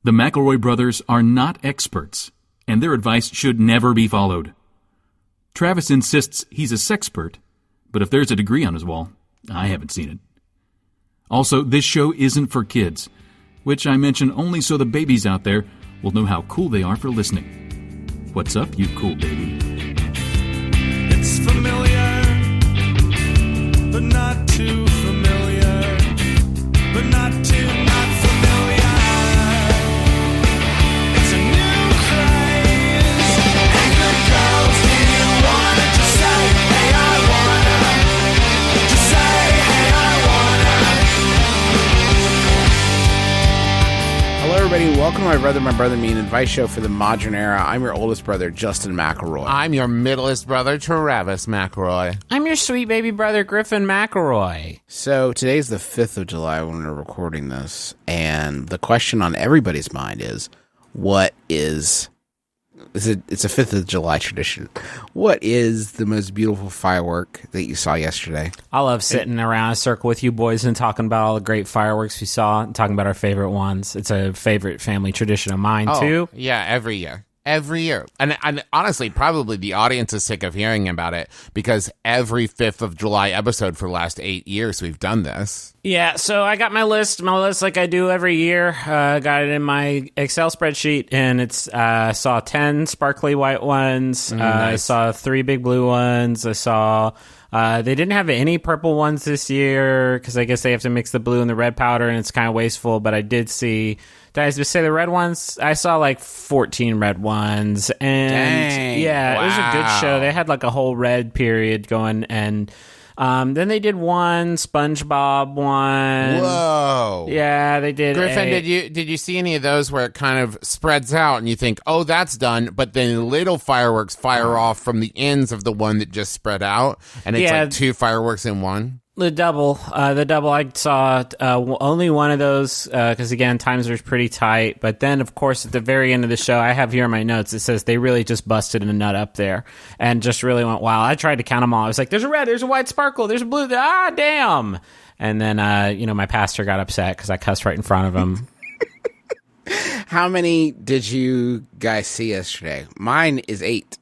The McElroy brothers are not experts, and their advice should never be followed. Travis insists he's a sexpert, but if there's a degree on his wall, I haven't seen it. Also, this show isn't for kids, which I mention only so the babies out there will know how cool they are for listening. What's up, you cool baby? It's familiar, but not too familiar, but not too not familiar. It's a new craze. Hey, good girls, do you wanna just say, hey, I wanna? Just say, hey, I wanna. Hello, everybody. Welcome to My Brother, Me, an advice show for the modern era. I'm your oldest brother, Justin McElroy. I'm your middleest brother, Travis McElroy. I'm your sweet baby brother, Griffin McElroy. So today's the 5th of July when we're recording this, and the question on everybody's mind is, what is it's a 5th of July tradition. What is the most beautiful firework that you saw yesterday? I love sitting around a circle with you boys and talking about all the great fireworks we saw and talking about our favorite ones. It's a favorite family tradition of mine, too. Yeah, every year. Every year. And honestly, probably the audience is sick of hearing about it because every 5th of July episode for the last 8 years we've done this. Yeah, so I got my list like I do every year. I got it in my Excel spreadsheet, and I saw 10 sparkly white ones. Nice. I saw 3 big blue ones. I saw... they didn't have any purple ones this year because I guess they have to mix the blue and the red powder, and it's kind of wasteful. But I did see... Did I just say the red ones? I saw like 14 red ones. And Dang. yeah, It was a good show. They had like a whole red period going, and then they did one SpongeBob one. Whoa. Yeah, they did. Griffin, did you see any of those where it kind of spreads out and you think, oh, that's done, but then little fireworks fire off from the ends of the one that just spread out, and it's like 2 fireworks in one? The double I saw only one of those because, again, times were pretty tight. But then, of course, at the very end of the show, I have here in my notes, it says they really just busted a nut up there and just really went wild. I tried to count them all. I was like, there's a red, there's a white sparkle, there's a blue, damn. And then, my pastor got upset because I cussed right in front of him. How many did you guys see yesterday? Mine is 8.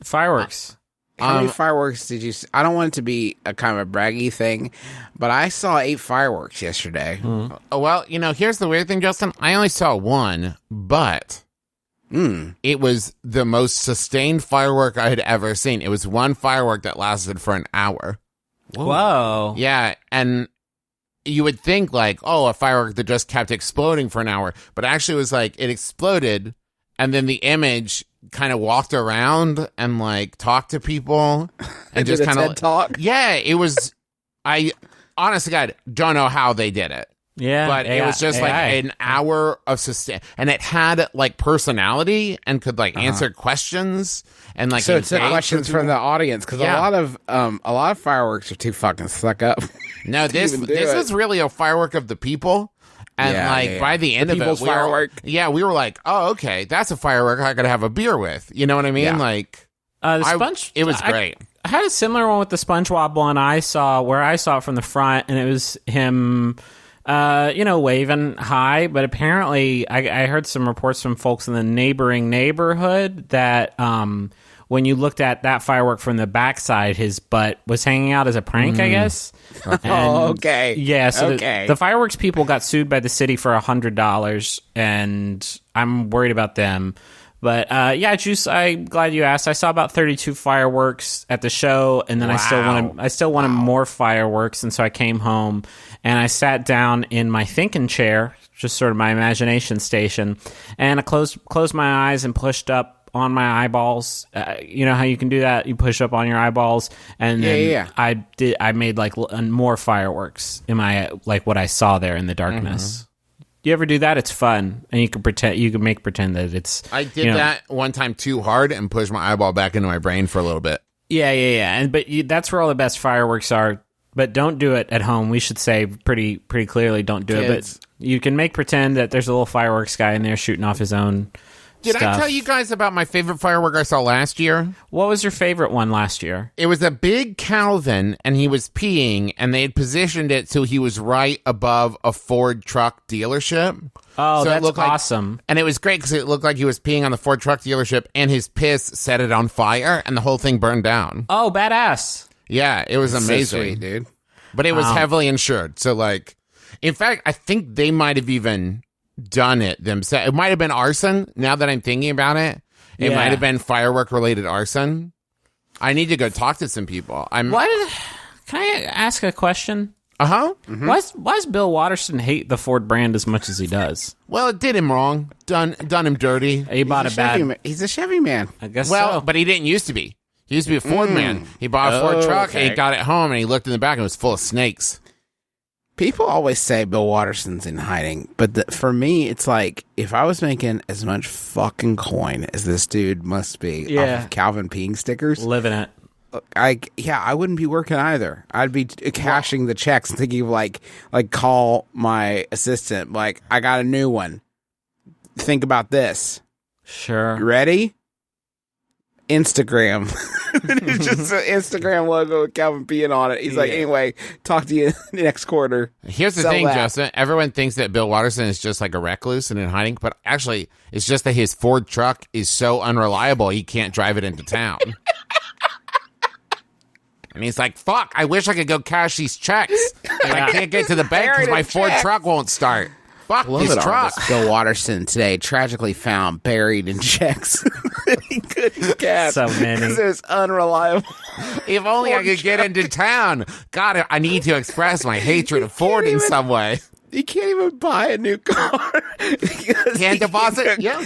Fireworks. How many fireworks did you see? I don't want it to be a kind of a braggy thing, but I saw 8 fireworks yesterday. Well, here's the weird thing, Justin. I only saw 1, but it was the most sustained firework I had ever seen. It was one firework that lasted for an hour. Whoa. Yeah, and you would think like, oh, a firework that just kept exploding for an hour, but actually it was like it exploded, and then the image kind of walked around and like talked to people and just kind of talk. Yeah, it was. I honestly, God, don't know how they did it. Yeah, but it was just like an hour of sustain, and it had like personality and could like answer questions and like. So it's questions from the audience because a lot of fireworks are too fucking stuck up. No, this is really a firework of the people. And by the end of it, we were like, oh, okay, that's a firework I could have a beer with. You know what I mean? Yeah. Like, it was great. I had a similar one with the SpongeBob one I saw it from the front, and it was him, waving hi. But apparently, I heard some reports from folks in the neighboring neighborhood that when you looked at that firework from the backside, his butt was hanging out as a prank, I guess. Okay. Yeah, so the fireworks people got sued by the city for $100, and I'm worried about them. But Juice, I'm glad you asked. I saw about 32 fireworks at the show, and then I still wanted more fireworks, and so I came home and I sat down in my thinking chair, just sort of my imagination station, and I closed my eyes and pushed up on my eyeballs. You know how you can do that? You push up on your eyeballs, and then I made like more fireworks in my what I saw there in the darkness. Mm-hmm. You ever do that? It's fun, and you can pretend that it's. I did that one time too hard and pushed my eyeball back into my brain for a little bit. Yeah. But that's where all the best fireworks are. But don't do it at home. We should say pretty clearly, don't do it. But you can make pretend that there's a little fireworks guy in there shooting off his own Did stuff. I tell you guys about my favorite firework I saw last year? What was your favorite one last year? It was a big Calvin, and he was peeing, and they had positioned it so he was right above a Ford truck dealership. Oh, So it that's looked like- awesome. And it was great because it looked like he was peeing on the Ford truck dealership, and his piss set it on fire, and the whole thing burned down. Oh, badass. Yeah, it was amazing. So sweet, dude. But it was Wow. heavily insured. So, like, in fact, I think they might have even done it themselves. It might have been arson. Now that I'm thinking about it, it Yeah. might have been firework related arson. I need to go talk to some people. Can I ask a question? Uh-huh. Why does Bill Watterson hate the Ford brand as much as he does? Well, it did him wrong. Done him dirty. He bought a bad. He's a Chevy man. I guess Well, so. but he didn't used to be. He used to be a Ford man. He bought a Ford truck, and he got it home, and he looked in the back, and it was full of snakes. People always say Bill Watterson's in hiding, but for me, it's like if I was making as much fucking coin as this dude must be off of Calvin peeing stickers, living it. I wouldn't be working either. I'd be cashing the checks and thinking of like call my assistant, like I got a new one. Think about this. Sure. You ready? Instagram. It's just an Instagram logo with Calvin peeing on it. He's like, anyway, talk to you next quarter. Here's the Sell thing, that. Justin. Everyone thinks that Bill Watterson is just like a recluse and in hiding, but actually, it's just that his Ford truck is so unreliable, he can't drive it into town. And he's like, fuck, I wish I could go cash these checks, but I can't get to the bank because my Ford truck won't start. Fuck Love his it all. truck. This Bill Watterson today tragically found buried in checks. He couldn't cash. So many. Because it was unreliable. If only I could get into town. God, I need to express my hatred of Ford in some way. He can't even buy a new car. Because Can't he deposit? Yeah.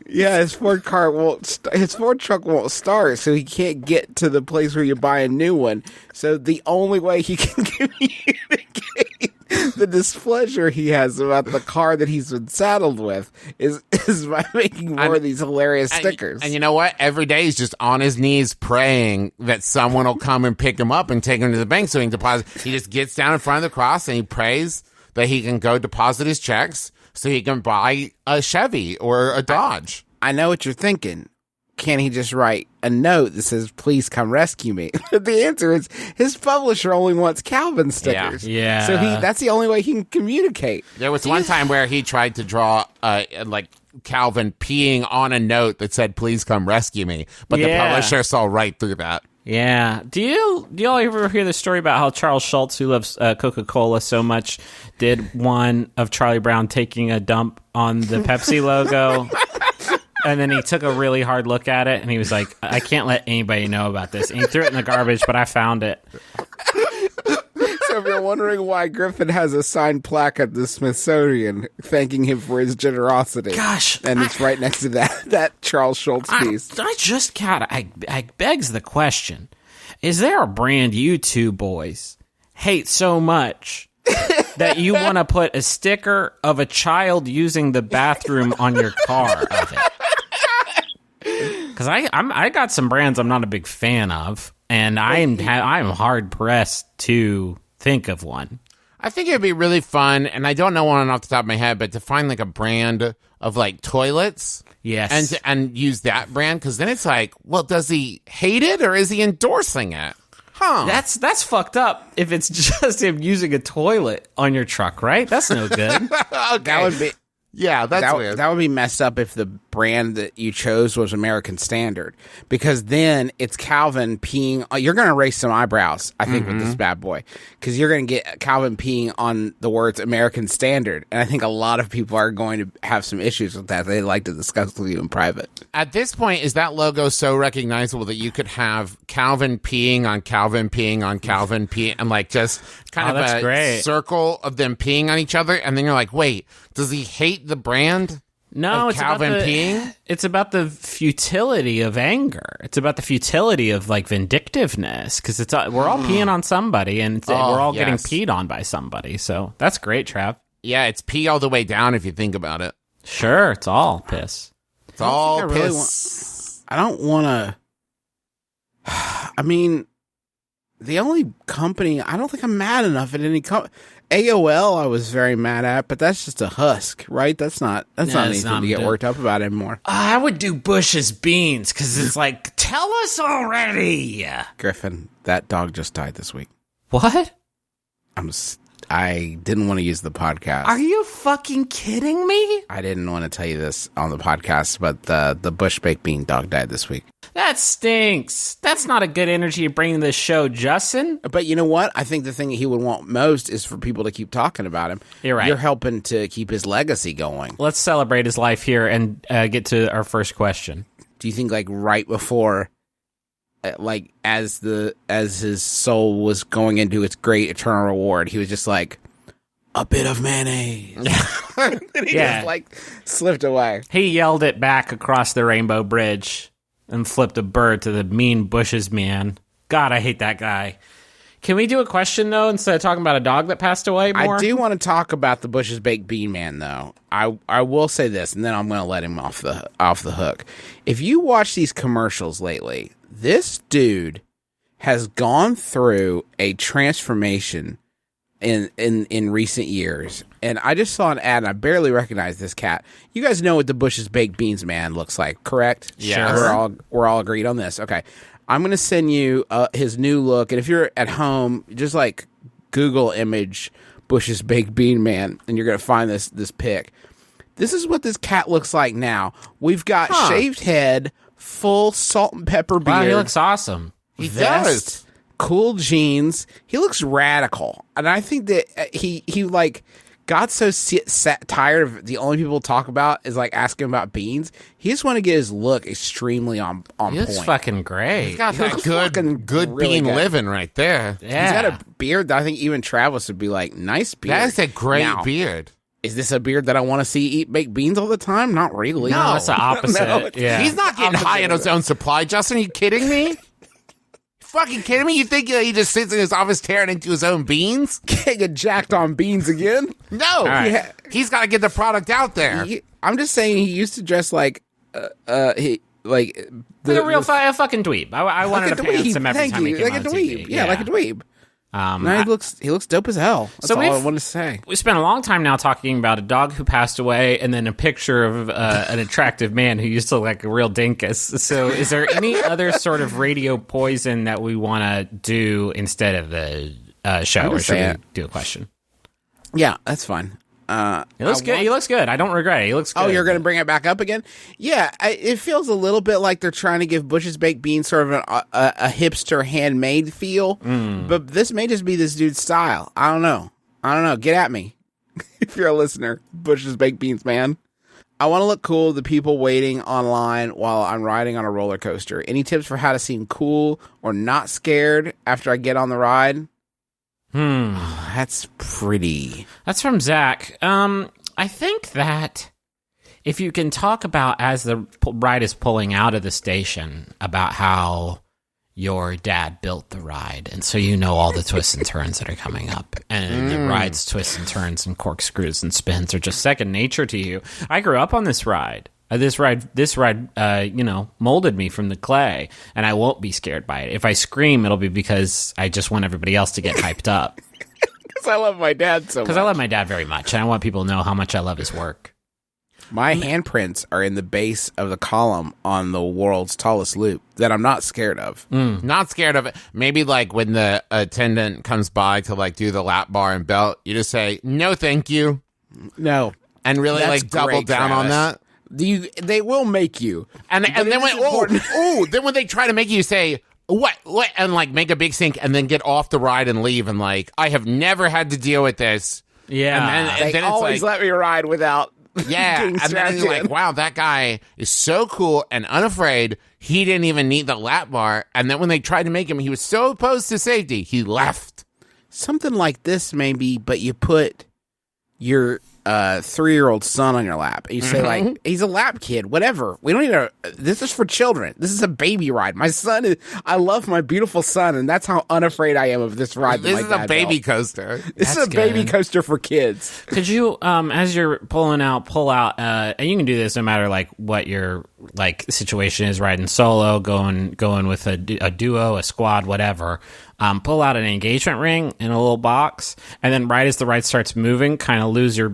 Yeah, his Ford car won't. His Ford truck won't start, so he can't get to the place where you buy a new one. So the only way he can communicate the displeasure he has about the car that he's been saddled with is by making more of these hilarious stickers. And you know what? Every day he's just on his knees praying that someone will come and pick him up and take him to the bank so he can deposit. He just gets down in front of the cross and he prays that he can go deposit his checks so he can buy a Chevy or a Dodge. I know what you're thinking. Can't he just write a note that says, please come rescue me? But the answer is his publisher only wants Calvin stickers. Yeah. So that's the only way he can communicate. There was one time where he tried to draw like Calvin peeing on a note that said, please come rescue me. But the Yeah. publisher saw right through that. Yeah. Do y'all ever hear the story about how Charles Schultz, who loves Coca-Cola so much, did one of Charlie Brown taking a dump on the Pepsi logo? And then he took a really hard look at it, and he was like, I can't let anybody know about this. And he threw it in the garbage, but I found it. So if you're wondering why Griffin has a signed plaque at the Smithsonian thanking him for his generosity. Gosh, And it's right next to that Charles Schultz piece. I begs the question, is there a brand you two boys hate so much that you want to put a sticker of a child using the bathroom on your car of it? Because I got some brands I'm not a big fan of, and I'm hard pressed to think of one. I think it'd be really fun, and I don't know one off the top of my head, but to find like a brand of like toilets. Yes. And use that brand, because then it's like, well, does he hate it or is he endorsing it? Huh. That's fucked up if it's just him using a toilet on your truck, right? That's no good. Okay. That would be Yeah, that's weird. that would be messed up if the brand that you chose was American Standard, because then it's Calvin peeing. You're going to raise some eyebrows, I think, with this bad boy, because you're going to get Calvin peeing on the words American Standard, and I think a lot of people are going to have some issues with that. They'd like to discuss with you in private. At this point, is that logo so recognizable that you could have Calvin peeing on Calvin peeing on Calvin peeing, and like just kind of that's a great. circle of them peeing on each other, and then you're like, wait, does he hate the brand? No, Of it's Calvin about peeing? It's about the futility of anger. It's about the futility of like vindictiveness, because we're all peeing on somebody, and we're all getting yes. peed on by somebody. So that's great, Trav. Yeah, it's pee all the way down if you think about it. Sure, it's all piss. It's all I really piss. I don't want to. I mean, the only company I don't think I'm mad enough at any AOL I was very mad at, but that's just a husk, right? That's not it's anything not to get good. worked up about anymore. I would do Bush's beans because it's like, tell us already. Griffin, that dog just died this week. What? I didn't want to use the podcast. Are you fucking kidding me? I didn't want to tell you this on the podcast, but the Bush baked bean dog died this week. That stinks. That's not a good energy to bring to this show, Justin. But you know what? I think the thing that he would want most is for people to keep talking about him. You're right. You're helping to keep his legacy going. Let's celebrate his life here and get to our first question. Do you think like right before, like as his soul was going into its great eternal reward, he was just like, a bit of mayonnaise. And he just like slipped away. He yelled it back across the Rainbow Bridge and flipped a bird to the mean Bush's man. God, I hate that guy. Can we do a question, though, instead of talking about a dog that passed away more? I do want to talk about the Bush's Baked Bean Man, though. I will say this, and then I'm going to let him off the hook. If you watch these commercials lately, this dude has gone through a transformation in recent years. And I just saw an ad, and I barely recognized this cat. You guys know what the Bush's Baked Beans Man looks like, correct? Yeah. We're all agreed on this. Okay. I'm going to send you his new look. And if you're at home, just like Google image Bush's Baked Bean Man, and you're going to find this pic. This is what this cat looks like now. We've got shaved head, full salt and pepper beard. Wow, he looks awesome. He vest, does. cool jeans. He looks radical. And I think that he like got so tired of the only people talk about is like asking about beans. He just want to get his look extremely on He point. looks fucking great. He's got that looks good really bean good. living right there. Yeah. He's got a beard that I think even Travis would be like, nice beard. That is a great Now, beard. Is this a beard that I want to see eat baked beans all the time? Not really. No, that's the opposite. No, it's- yeah. He's not getting high on his own supply, Justin. Are you kidding me? Fucking kidding me? You think he just sits in his office tearing into his own beans? Can't get jacked on beans again. No. right. Yeah. He's got to get the product out there. I'm just saying he used to dress like he like Like a real fucking dweeb. I wanted like to a pants dweeb. him every Thank time he you. came Like on a dweeb. TV. Yeah, like a dweeb. No, he looks dope as hell. That's all I we've- wanted to say. We spent a long time now talking about a dog who passed away and then a picture of an attractive man who used to look like a real dinkus. So is there any other sort of radio poison that we want to do instead of the show? Or should we do a question? Yeah, that's fine. He looks good. He looks good. I don't regret it. He looks good. Oh, you're going to bring it back up again? Yeah, it feels a little bit like they're trying to give Bush's Baked Beans sort of a hipster handmade feel, but this may just be this dude's style. I don't know. Get at me if you're a listener. Bush's Baked Beans, man. I want to look cool to the people waiting online while I'm riding on a roller coaster. Any tips for how to seem cool or not scared after I get on the ride? That's pretty. That's from Zach. I think that if you can talk about as the ride is pulling out of the station about how your dad built the ride, and so you know all the twists and turns that are coming up, and the ride's twists and turns and corkscrews and spins are just second nature to you. I grew up on this ride. This ride, molded me from the clay, and I won't be scared by it. If I scream, it'll be because I just want everybody else to get hyped up. Because I love my dad so much. Because I love my dad very much, and I want people to know how much I love his work. My handprints are in the base of the column on the world's tallest loop that I'm not scared of. Not scared of it. Maybe like when the attendant comes by to like do the lap bar and belt, you just say, no, thank you. No. And really That's like double great, down on Travis. that. They will make you. And But then it is important. then when they try to make you say, what, and like make a big sink and then get off the ride and leave and like, I have never had to deal with this. Yeah. And They then it's always like, let me ride without yeah. getting And then strapped you're like, in. wow, that guy is so cool and unafraid. He didn't even need the lap bar. And then when they tried to make him, he was so opposed to safety, he left. Something like this maybe, but you put your 3-year-old son on your lap. And you say like, he's a lap kid, whatever. We don't need a, this is for children. This is a baby ride. My son is, I love my beautiful son, and that's how unafraid I am of this ride. This that is my a dad baby built. coaster. This is That's a baby good. coaster for kids. Could you, as you're pull out, and you can do this no matter like what your like the situation is, riding solo, going with a duo, a squad, whatever. Pull out an engagement ring in a little box, and then right as the ride starts moving, kind of lose your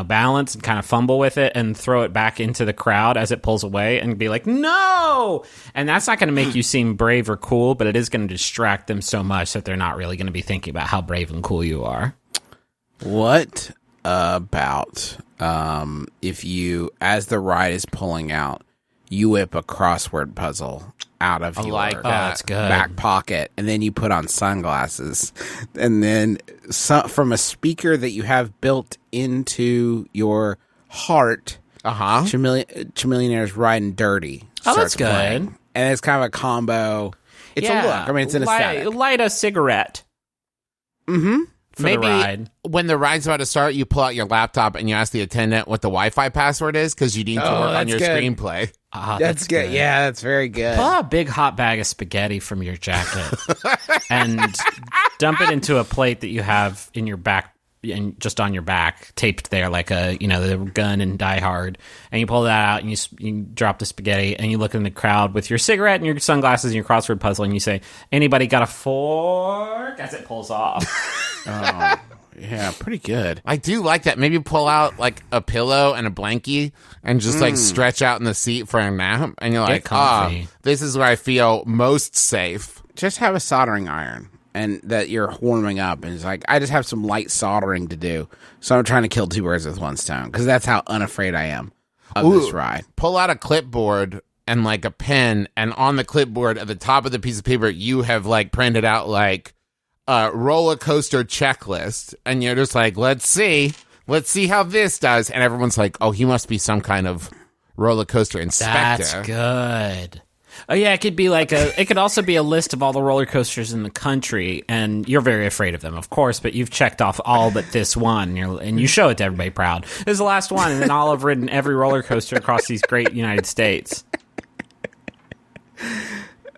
balance and kind of fumble with it and throw it back into the crowd as it pulls away and be like, no! And that's not going to make you seem brave or cool, but it is going to distract them so much that they're not really going to be thinking about how brave and cool you are. What about if you, as the ride is pulling out, you whip a crossword puzzle out of your that's good. back pocket, and then you put on sunglasses, and then from a speaker that you have built into your heart, Chamillionaire's Riding Dirty Oh, that's starts good. playing. And it's kind of a combo. It's a look. I mean, it's an aesthetic. Light a cigarette. Mm-hmm. For Maybe the ride. when the ride's about to start, you pull out your laptop and you ask the attendant what the Wi-Fi password is because you need to work on that's your good. screenplay. That's good. Yeah, that's very good. Pull out a big hot bag of spaghetti from your jacket and dump it into a plate that you have in your back, and just on your back, taped there like the gun in Die Hard. And you pull that out and you drop the spaghetti and you look in the crowd with your cigarette and your sunglasses and your crossword puzzle and you say, "Anybody got a fork?" as it pulls off. Oh, yeah, pretty good. I do like that. Maybe pull out like a pillow and a blankie and just like stretch out in the seat for a nap. And you're like, comfy. this is where I feel most safe. Just have a soldering iron and that you're warming up. And it's like, I just have some light soldering to do. So I'm trying to kill two birds with one stone because that's how unafraid I am of this ride. Pull out a clipboard and like a pen. And on the clipboard at the top of the piece of paper, you have like printed out like roller coaster checklist, and you're just like, let's see how this does, and everyone's like, oh, he must be some kind of roller coaster inspector. That's good. Oh yeah, it could be like it could also be a list of all the roller coasters in the country, and you're very afraid of them, of course, but you've checked off all but this one, and you show it to everybody proud. This is the last one, and then I'll have ridden every roller coaster across these great United States.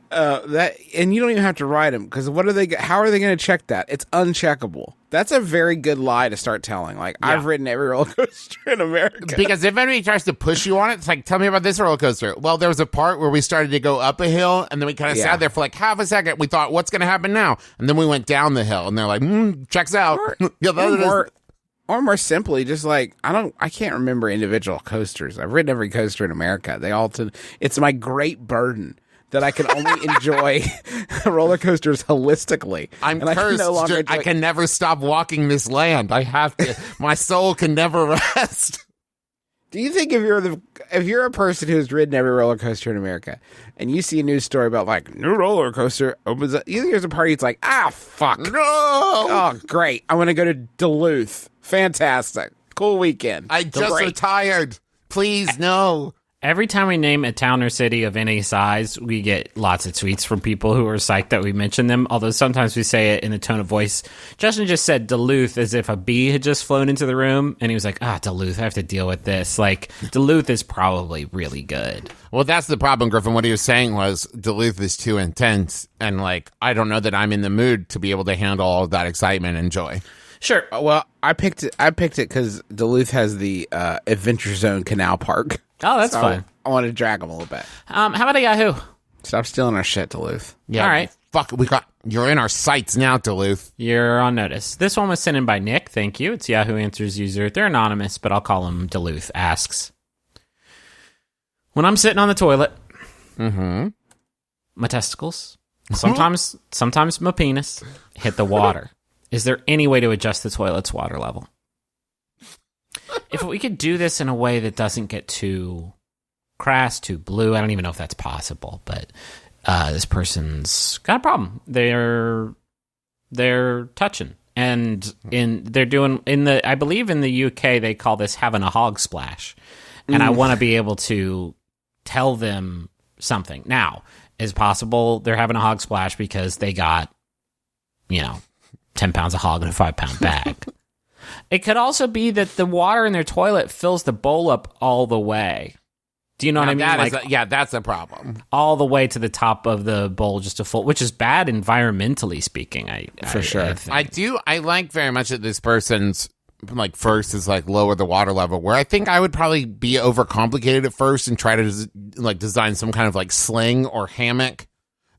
And you don't even have to ride them because how are they going to check that? It's uncheckable. That's a very good lie to start telling. Like, I've ridden every roller coaster in America. Because if anybody tries to push you on it, it's like, tell me about this roller coaster. Well, there was a part where we started to go up a hill, and then we kind of sat there for like half a second. We thought, what's going to happen now? And then we went down the hill, and they're like, checks out. Or more simply, just like, I can't remember individual coasters. I've ridden every coaster in America. It's my great burden that I can only enjoy roller coasters holistically. I'm cursed. I can never stop walking this land. I have to. My soul can never rest. Do you think if you're a person who's ridden every roller coaster in America and you see a news story about like new roller coaster opens up, you think there's a party it's like, fuck. No. Oh, great. I want to go to Duluth. Fantastic. Cool weekend. I just retired. Please, no. Every time we name a town or city of any size, we get lots of tweets from people who are psyched that we mention them, although sometimes we say it in a tone of voice. Justin just said Duluth as if a bee had just flown into the room, and he was like, Duluth, I have to deal with this. Like, Duluth is probably really good. Well, that's the problem, Griffin. What he was saying was Duluth is too intense, and, like, I don't know that I'm in the mood to be able to handle all of that excitement and joy. Sure. Well, I picked it because Duluth has the Adventure Zone Canal Park. Oh, that's fun. I want to drag them a little bit. How about a Yahoo? Stop stealing our shit, Duluth. Yeah. All right. Fuck, you're in our sights now, Duluth. You're on notice. This one was sent in by Nick. Thank you. It's Yahoo Answers user. They're anonymous, but I'll call them Duluth. Asks, when I'm sitting on the toilet, my testicles, sometimes my penis, hit the water. Is there any way to adjust the toilet's water level? If we could do this in a way that doesn't get too crass, too blue, I don't even know if that's possible, but this person's got a problem. They're touching, and I believe in the UK they call this having a Hogsplash, and I want to be able to tell them something. Now, is possible they're having a Hogsplash because they got 10 pounds of hog in a 5-pound bag. It could also be that the water in their toilet fills the bowl up all the way. Do you know what I mean? That's a problem. All the way to the top of the bowl, just a full, which is bad environmentally speaking. For sure. I like very much that this person's like first is like lower the water level, where I think I would probably be overcomplicated at first and try to like design some kind of like sling or hammock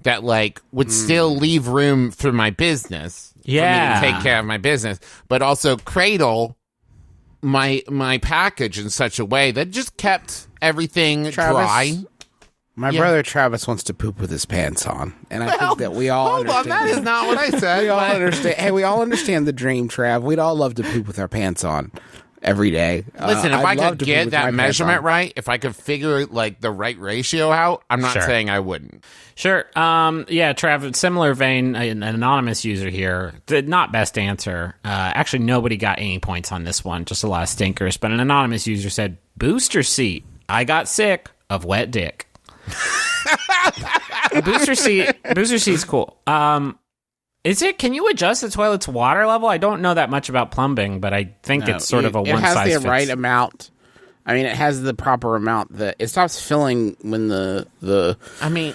that like would still leave room for my business. Yeah. For me to take care of my business, but also cradle my package in such a way that just kept everything dry. My brother Travis wants to poop with his pants on, and I think that we all Hold on, understand. that is not what I said. We all but- understand. Hey, we all understand the dream, Trav. We'd all love to poop with our pants on every day. Listen, if I'd I love could to poop get with my that pants measurement on. right, if I could figure like the right ratio out, I'm not Sure. saying I wouldn't. Sure. Yeah, Trav, similar vein, an anonymous user here. The not best answer. Actually, nobody got any points on this one, just a lot of stinkers. But an anonymous user said, booster seat. I got sick of wet dick. Booster seat's cool. Is it? Can you adjust the toilet's water level? I don't know that much about plumbing, but I think No, it's sort of a it one size has fits. the right amount. I mean, it has the proper amount that it stops filling when the I mean,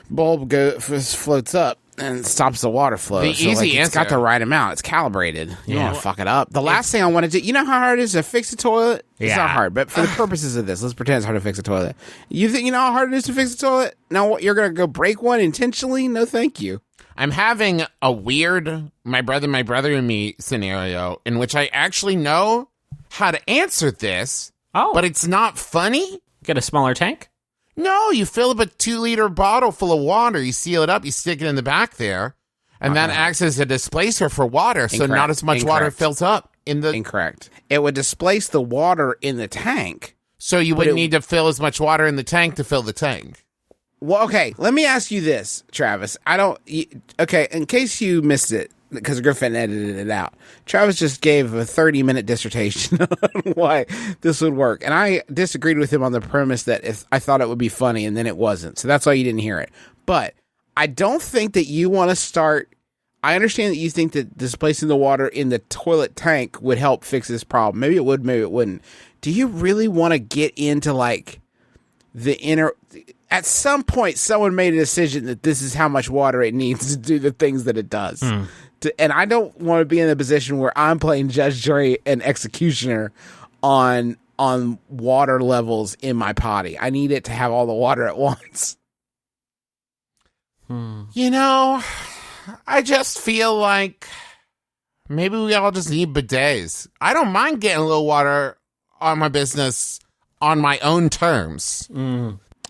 bulb floats up and stops the water flow. The easy it's got answer- the right amount. It's calibrated. You Yeah. don't want to fuck it up. The last thing I want to do, you know how hard it is to fix a toilet? It's Yeah. not hard, but for the purposes of this, let's pretend it's hard to fix a toilet. You think you know how hard it is to fix a toilet? Now what, you're going to go break one intentionally? No, thank you. I'm having a weird my brother and me scenario in which I actually know how to answer this, Oh, but it's not funny. get a smaller tank? No, you fill up a 2-liter bottle full of water, you seal it up, you stick it in the back there, and that acts as a displacer for water, so not Incorrect. as much water Incorrect. fills up in the. Incorrect. It would displace the water in the tank. So you wouldn't it- need to fill as much water in the tank to fill the tank. Well, okay, let me ask you this, Travis. Okay, in case you missed it, because Griffin edited it out, Travis just gave a 30-minute dissertation on why this would work. And I disagreed with him on the premise that if I thought it would be funny, and then it wasn't. So that's why you didn't hear it. But I don't think that you want to start... I understand that you think that displacing the water in the toilet tank would help fix this problem. Maybe it would, maybe it wouldn't. Do you really want to get into, like, the inner... At some point, someone made a decision that this is how much water it needs to do the things that it does. And I don't want to be in a position where I'm playing Judge, Jury, and Executioner on water levels in my potty. I need it to have all the water at once. You know, I just feel like maybe we all just need bidets. I don't mind getting a little water on my business on my own terms.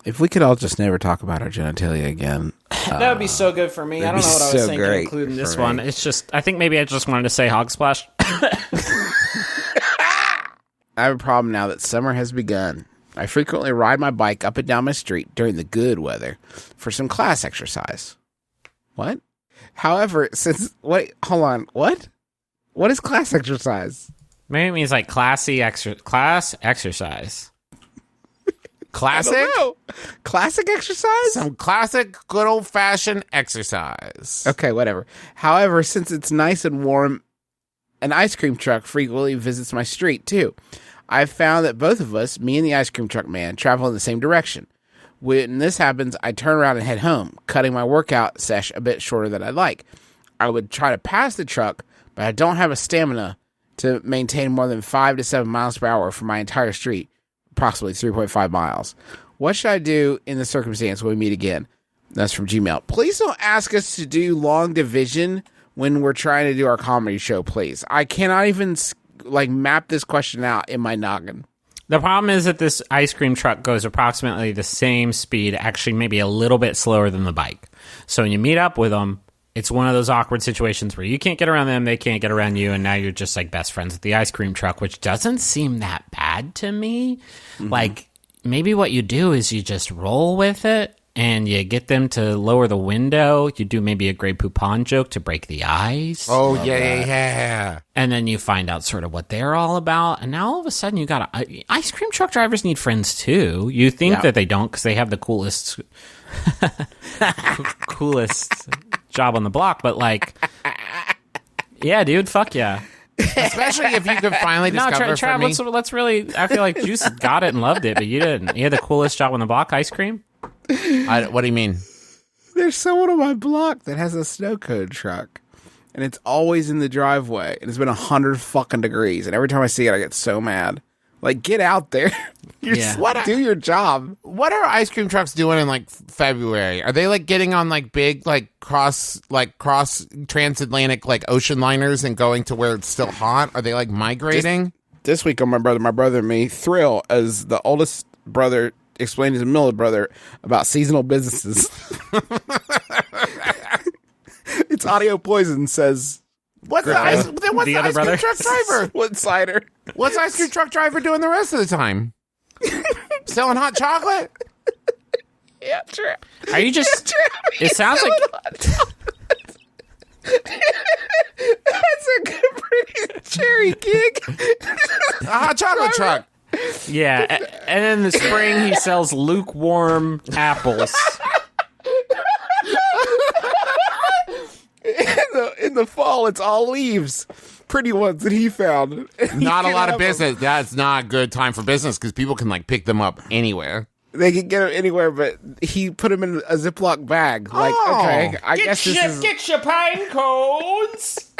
If we could all just never talk about our genitalia again. That would be so good for me. I don't know what I was so thinking, great including this for one. me. It's just, I think maybe I just wanted to say Hogsplash. I have a problem now that summer has begun. I frequently ride my bike up and down my street during the good weather for some class exercise. What? However, wait, hold on. What? What is class exercise? Maybe it means like class exercise. Classic? I don't know. Classic exercise? Some classic, good old-fashioned exercise. Okay, whatever. However, since it's nice and warm, an ice cream truck frequently visits my street, too. I've found that both of us, me and the ice cream truck man, travel in the same direction. When this happens, I turn around and head home, cutting my workout sesh a bit shorter than I'd like. I would try to pass the truck, but I don't have a stamina to maintain more than 5 to 7 miles per hour for my entire street, approximately 3.5 miles. What should I do in the circumstance when we meet again? That's from Gmail. Please don't ask us to do long division when we're trying to do our comedy show, please. I cannot even map this question out in my noggin. The problem is that this ice cream truck goes approximately the same speed, actually maybe a little bit slower than the bike. So when you meet up with them, it's one of those awkward situations where you can't get around them, they can't get around you, and now you're just like best friends with the ice cream truck, which doesn't seem that bad to me. Like, maybe what you do is you just roll with it, and you get them to lower the window. You do maybe a Grey Poupon joke to break the ice. Oh, yeah. And then you find out sort of what they're all about. And now all of a sudden you got ice cream truck drivers need friends too. You think that they don't because they have the coolest job on the block. But like, yeah, dude, fuck yeah. Especially if you could finally discover Trav, for me. let's really, I feel like Juice got it and loved it, but you didn't. You had the coolest job on the block, ice cream? What do you mean? There's someone on my block that has a snow cone truck. and it's always in the driveway, and it's been 100 fucking degrees, and every time I see it, I get so mad. Like, get out there. Do your job. What are ice cream trucks doing in like February? Are they like getting on like big cross transatlantic like ocean liners and going to where it's still hot? Are they like migrating? This week on my brother and me, Thrill, as the oldest brother, explained to his middle brother about seasonal businesses. It's Audio Poison says, What's the ice cream truck driver? What cider? What's ice cream truck driver doing the rest of the time? Selling hot chocolate? Yeah, true. Are you just... It sounds like... That's a good pretty cherry gig. A hot chocolate truck. Yeah, and in the spring he sells lukewarm apples. In the fall, it's all leaves. Pretty ones that he found. Not a lot of business. That's not a good time for business because people can like pick them up anywhere. They can get them anywhere, but he put them in a Ziploc bag. Like, okay, I guess this is... Get your pine cones!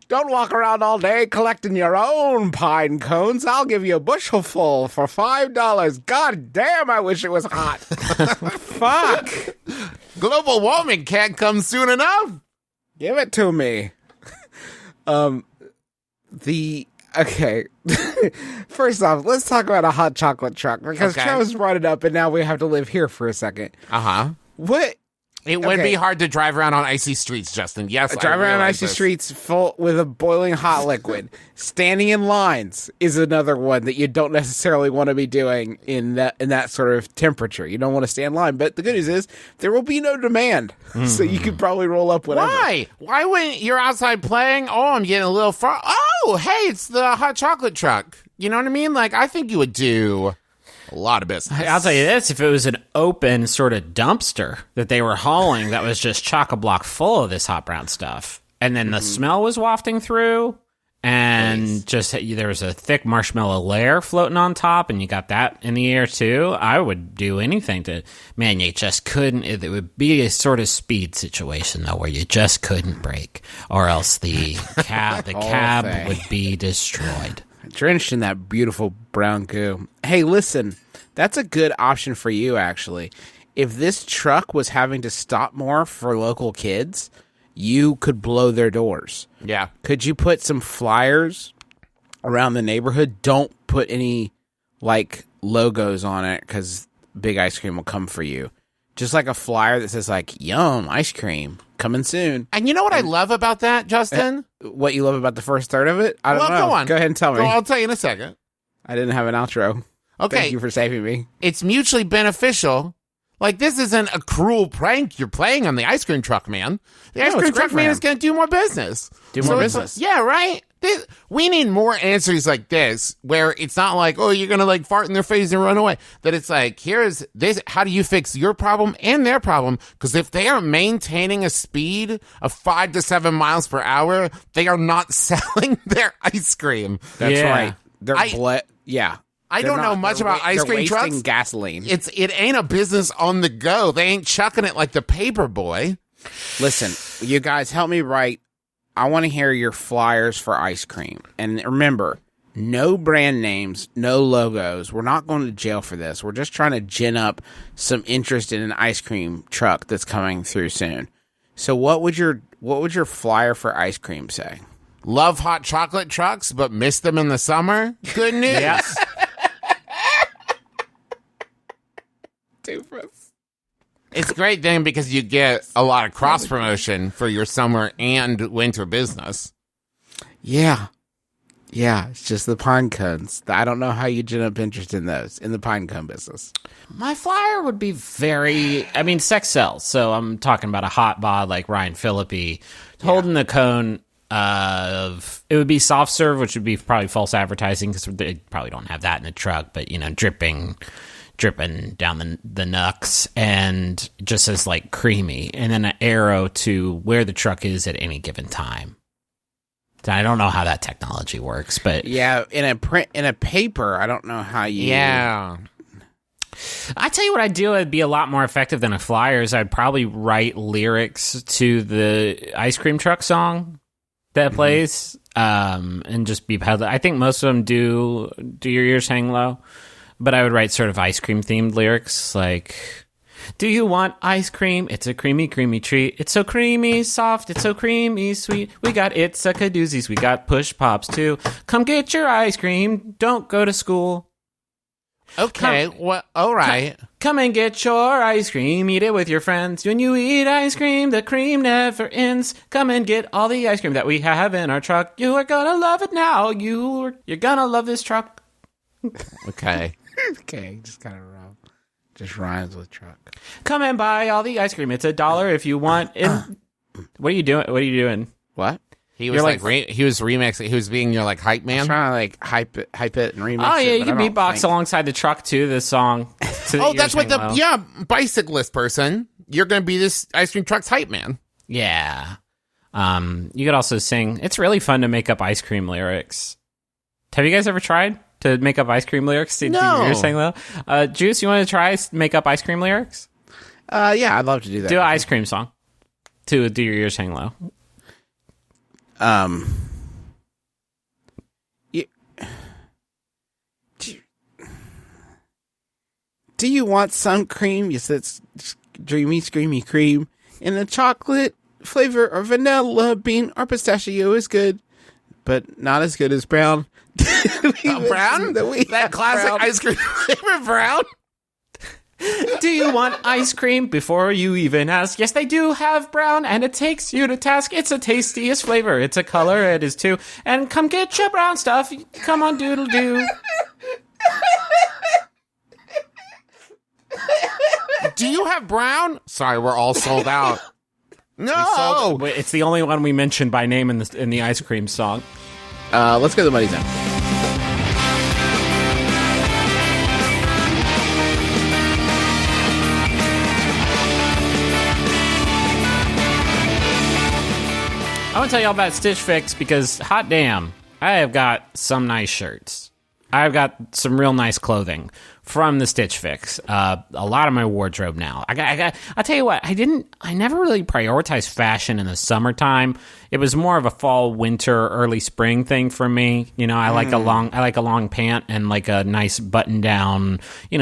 Don't walk around all day collecting your own pine cones. I'll give you a bushel full for $5. God damn, I wish it was hot. Fuck. Global warming can't come soon enough. Give it to me. Okay. First off, let's talk about a hot chocolate truck because Travis brought it up and now we have to live here for a second. What? It would be hard to drive around on icy streets, Justin. Yes, drive around icy streets full with a boiling hot liquid. Standing in lines is another one that you don't necessarily want to be doing in that sort of temperature. You don't want to stand in line. But the good news is there will be no demand, so you could probably roll up whatever. Why? Why when you're outside playing? Oh, I'm getting a little far. Oh, hey, it's the hot chocolate truck. You know what I mean? Like, I think you would do a lot of business. I'll tell you this, if it was an open sort of dumpster that they were hauling that was just chock-a-block full of this hot brown stuff, and then the smell was wafting through, and just there was a thick marshmallow layer floating on top, and you got that in the air too, I would do anything to... Man, you just couldn't... It would be a sort of speed situation, though, where you just couldn't brake, or else the cab would be destroyed. Drenched in that beautiful brown goo. Hey, listen, that's a good option for you, actually. If this truck was having to stop more for local kids, you could blow their doors. Yeah. Could you put some flyers around the neighborhood? Don't put any, like, logos on it, because Big Ice Cream will come for you. Just like a flyer that says, like, yum, ice cream, coming soon. And you know what I love about that, Justin? What you love about the first third of it? I don't know. Go on. Go ahead and tell me. I'll tell you in a second. I didn't have an outro. Okay. Thank you for saving me. It's mutually beneficial. Like, this isn't a cruel prank you're playing on the ice cream truck man. The ice cream truck man is going to do more business. Do more business. Yeah, right? We need more answers like this, where it's not like, oh, you're going to like fart in their face and run away. That it's like, here's this. How do you fix your problem and their problem? Because if they are maintaining a speed of 5 to 7 miles per hour, they are not selling their ice cream. That's right. They're yeah. I don't know much about ice cream trucks. They're wasting gasoline. It ain't a business on the go. They ain't chucking it like the paper boy. Listen, you guys, help me write. I want to hear your flyers for ice cream. And remember, no brand names, no logos. We're not going to jail for this. We're just trying to gin up some interest in an ice cream truck that's coming through soon. So what would your flyer for ice cream say? Love hot chocolate trucks, but miss them in the summer? Good news. Yes. It's a great thing because you get a lot of cross promotion for your summer and winter business. Yeah. Yeah, it's just the pine cones. I don't know how you gin up interest in those, in the pine cone business. My flyer would be sex sells. So I'm talking about a hot bod like Ryan Phillippe holding the cone of, it would be soft serve, which would be probably false advertising because they probably don't have that in the truck, but, dripping down the knucks, and just as like creamy, and then an arrow to where the truck is at any given time. I don't know how that technology works, but yeah, in a paper, I don't know how you. Yeah. I tell you what I'd do. It'd be a lot more effective than a flyer. Is I'd probably write lyrics to the ice cream truck song that plays, and just be peddling. I think most of them do your ears hang low, but I would write sort of ice cream themed lyrics like, do you want ice cream? It's a creamy, creamy treat. It's so creamy, soft. It's so creamy, sweet. We got It's-a-Kadoozies. We got Push Pops, too. Come get your ice cream. Don't go to school. Okay, well, all right. Come and get your ice cream. Eat it with your friends. When you eat ice cream, the cream never ends. Come and get all the ice cream that we have in our truck. You are gonna love it now. You're gonna love this truck. Okay. Okay, just kind of rough. Just rhymes with truck. Come and buy all the ice cream. It's $1 if you want. What are you doing? What are you doing? What? He was he was remixing. He was being your like hype man. I'm trying to like hype it and remix it. Oh yeah, but you can beatbox alongside the truck too. This song. Oh, that's what bicyclist person. You're gonna be this ice cream truck's hype man. Yeah. You could also sing. It's really fun to make up ice cream lyrics. Have you guys ever tried to make up ice cream lyrics? No. You're saying though. Juice, you want to try make up ice cream lyrics? Yeah, I'd love to do that. Do an ice cream song. To Do Your Ears Hang Low. Do you want some cream? Yes, it's dreamy, screamy cream. In a chocolate flavor or vanilla bean or pistachio is good, but not as good as brown. Brown? That classic brown. ice cream flavor brown? Do you want ice cream? Before you even ask, yes, they do have brown, and it takes you to task. It's a tastiest flavor. It's a color, it is too. And come get your brown stuff. Come on, doodle doo. Do you have brown? Sorry, we're all sold out. No, It's the only one we mentioned by name in the ice cream song. Let's go to the money zone. I want to tell you all about Stitch Fix because, hot damn, I have got some nice shirts. I've got some real nice clothing from the Stitch Fix. A lot of my wardrobe now. I'll tell you what, I never really prioritized fashion in the summertime. It was more of a fall, winter, early spring thing for me. You know, I like a long pant and like a nice button down,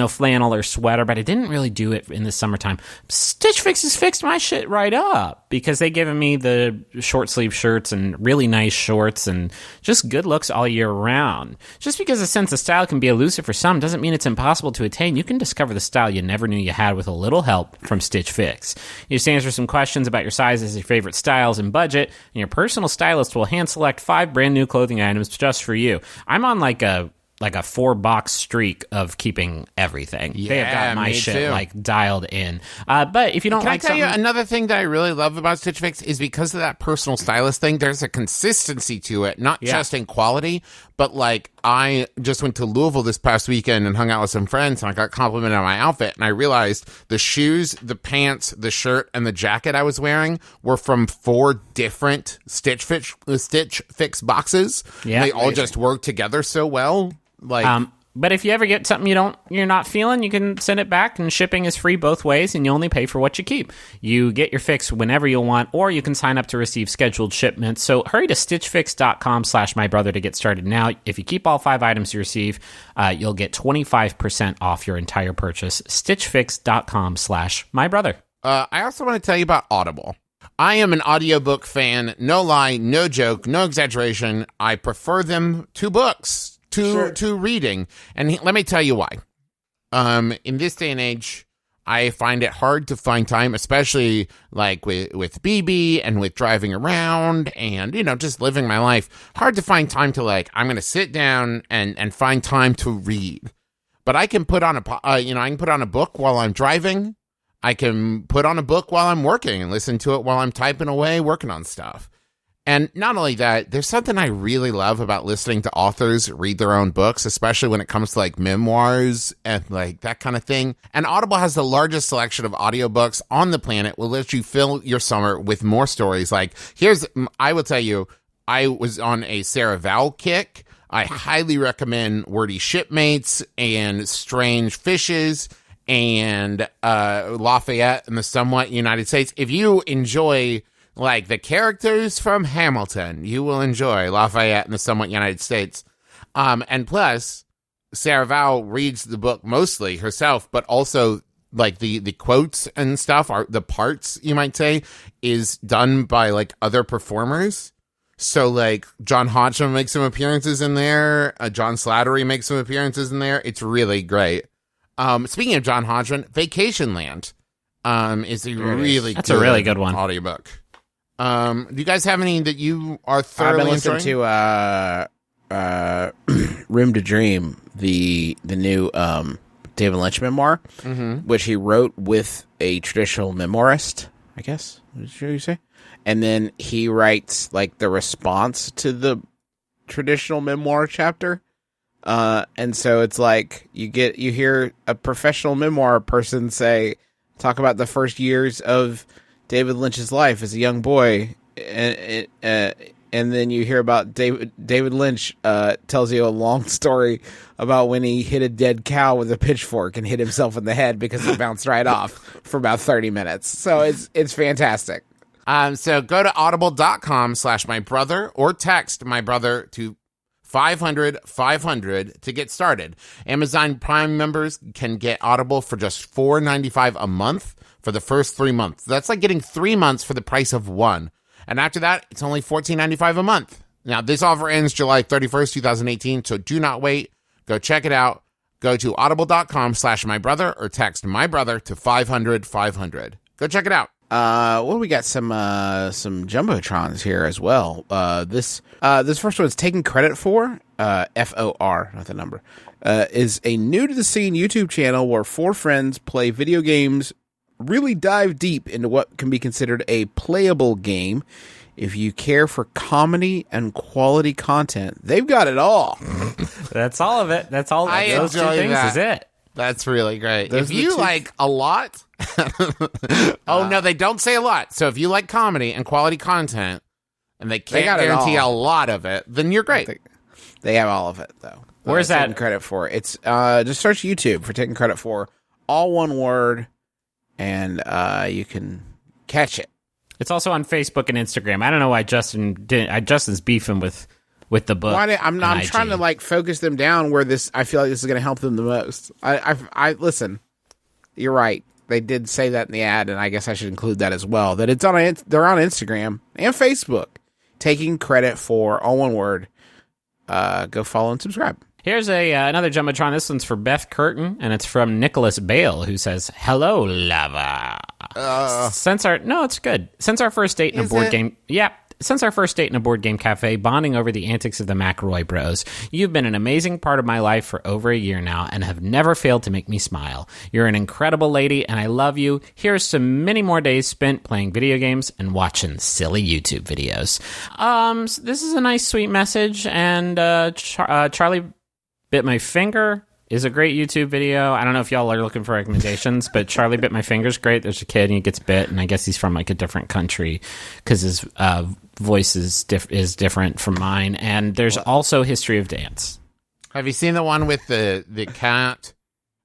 flannel or sweater, but I didn't really do it in the summertime. Stitch Fix has fixed my shit right up because they've given me the short sleeve shirts and really nice shorts and just good looks all year round. Just because a sense of style can be elusive for some doesn't mean it's impossible to attain. You can discover the style you never knew you had with a little help from Stitch Fix. You just answer some questions about your sizes, your favorite styles, and budget, and your personal stylist will hand select 5 brand new clothing items just for you. I'm on like a 4-box streak of keeping everything. Yeah, they have got my me shit too. like dialed in. But if you don't Can like I tell you something, another thing that I really love about Stitch Fix is because of that personal stylist thing, there's a consistency to it, not just in quality, but like I just went to Louisville this past weekend and hung out with some friends and I got complimented on my outfit and I realized the shoes, the pants, the shirt, and the jacket I was wearing were from 4 different Stitch Fix boxes. Yeah, they all just work together so well. but if you ever get something you're not feeling, you can send it back, and shipping is free both ways, and you only pay for what you keep. You get your fix whenever you want, or you can sign up to receive scheduled shipments. So hurry to stitchfix.com/mybrother to get started now. If you keep all 5 items you receive, you'll get 25% off your entire purchase. stitchfix.com/mybrother. I also want to tell you about Audible. I am an audiobook fan. No lie, no joke, no exaggeration. I prefer them to books. To reading. And let me tell you why. In this day and age, I find it hard to find time, especially like with BB and with driving around and, just living my life. Hard to find time to I'm going to sit down and find time to read. But I can put on I can put on a book while I'm driving. I can put on a book while I'm working and listen to it while I'm typing away, working on stuff. And not only that, there's something I really love about listening to authors read their own books, especially when it comes to memoirs and that kind of thing. And Audible has the largest selection of audiobooks on the planet, will let you fill your summer with more stories. I will tell you, I was on a Sarah Vowell kick. I highly recommend Wordy Shipmates and Strange Fishes and Lafayette in the somewhat United States. If you enjoy like the characters from Hamilton, you will enjoy Lafayette in the somewhat United States. And plus, Sarah Vowell reads the book mostly herself, but also like the quotes and stuff are the parts, you might say, is done by like other performers. So like John Hodgman makes some appearances in there. John Slattery makes some appearances in there. It's really great. Speaking of John Hodgman, Vacationland is a really That's a really good one. audiobook. Do you guys have any that you are thoroughly I've been listening to Room to Dream, the new David Lynch memoir, which he wrote with a traditional memoirist, I guess. What did you say? And then he writes like the response to the traditional memoir chapter. And so it's like you hear a professional memoir person talk about the first years of David Lynch's life as a young boy, and then you hear about David Lynch tells you a long story about when he hit a dead cow with a pitchfork and hit himself in the head because it bounced right off for about 30 minutes. So it's fantastic. So go to audible.com/mybrother or text my brother to 500 to get started. Amazon Prime members can get Audible for just $4.95 a month for the first 3 months. That's like getting 3 months for the price of one. And after that, it's only $14.95 a month. Now, this offer ends July 31st, 2018, so do not wait. Go check it out. Go to audible.com/mybrother or text my brother to 500. Go check it out. Well, we got some jumbotrons here as well. This first one is taking credit for FOR, not the number. Is a new to the scene YouTube channel where four friends play video games, really dive deep into what can be considered a playable game. If you care for comedy and quality content, they've got it all. That's all of it. That's all. I those two enjoy things that. is it. That's really great. Those if are the you two- like a lot, no, they don't say a lot. So if you like comedy and quality content, and they can't got it guarantee a all. lot of it, then you're great. They have all of it, though. Where's that? Taking credit for? It's just search YouTube for taking credit for, all one word, and you can catch it. It's also on Facebook and Instagram. I don't know why Justin didn't. Justin's beefing with the book. I'm and trying IG. to like focus them down where I feel like this is going to help them the most. I listen. You're right. They did say that in the ad, and I guess I should include that as well. That they're on Instagram and Facebook, taking credit for, all one word. Go follow and subscribe. Here's another Jumbotron. This one's for Beth Curtin, and it's from Nicholas Bale, who says, "Hello, lava." It's good. Since our first date in a board game, since our first date in a board game cafe, bonding over the antics of the McElroy Bros, you've been an amazing part of my life for over a year now, and have never failed to make me smile. You're an incredible lady, and I love you. Here's some many more days spent playing video games and watching silly YouTube videos. So this is a nice, sweet message, and Charlie Bit My Finger is a great YouTube video. I don't know if y'all are looking for recommendations, but Charlie Bit My Finger's great. There's a kid and he gets bit, and I guess he's from like a different country because his voice is different from mine. And there's also History of Dance. Have you seen the one with the cat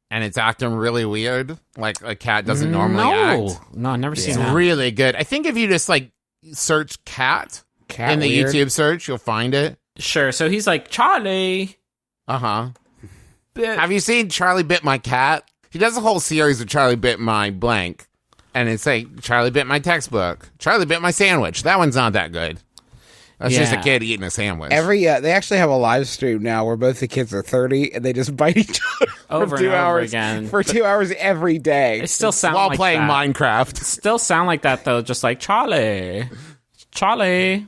and it's acting really weird? Like a cat doesn't normally act. No, I've never seen It's that. really good. I think if you just like search cat in the weird. YouTube search, you'll find it. Sure. So he's like, Charlie. Uh-huh. Have you seen Charlie Bit My Cat? He does a whole series of Charlie Bit My blank. And it's like, Charlie Bit My Textbook. Charlie Bit My Sandwich. That one's not that good. That's just a kid eating a sandwich. They actually have a live stream now where both the kids are 30 and they just bite each other Over for 2 and over hours again. for 2 hours every day. It still sounds while like playing that. Minecraft. Still sound like that though, just like Charlie. Charlie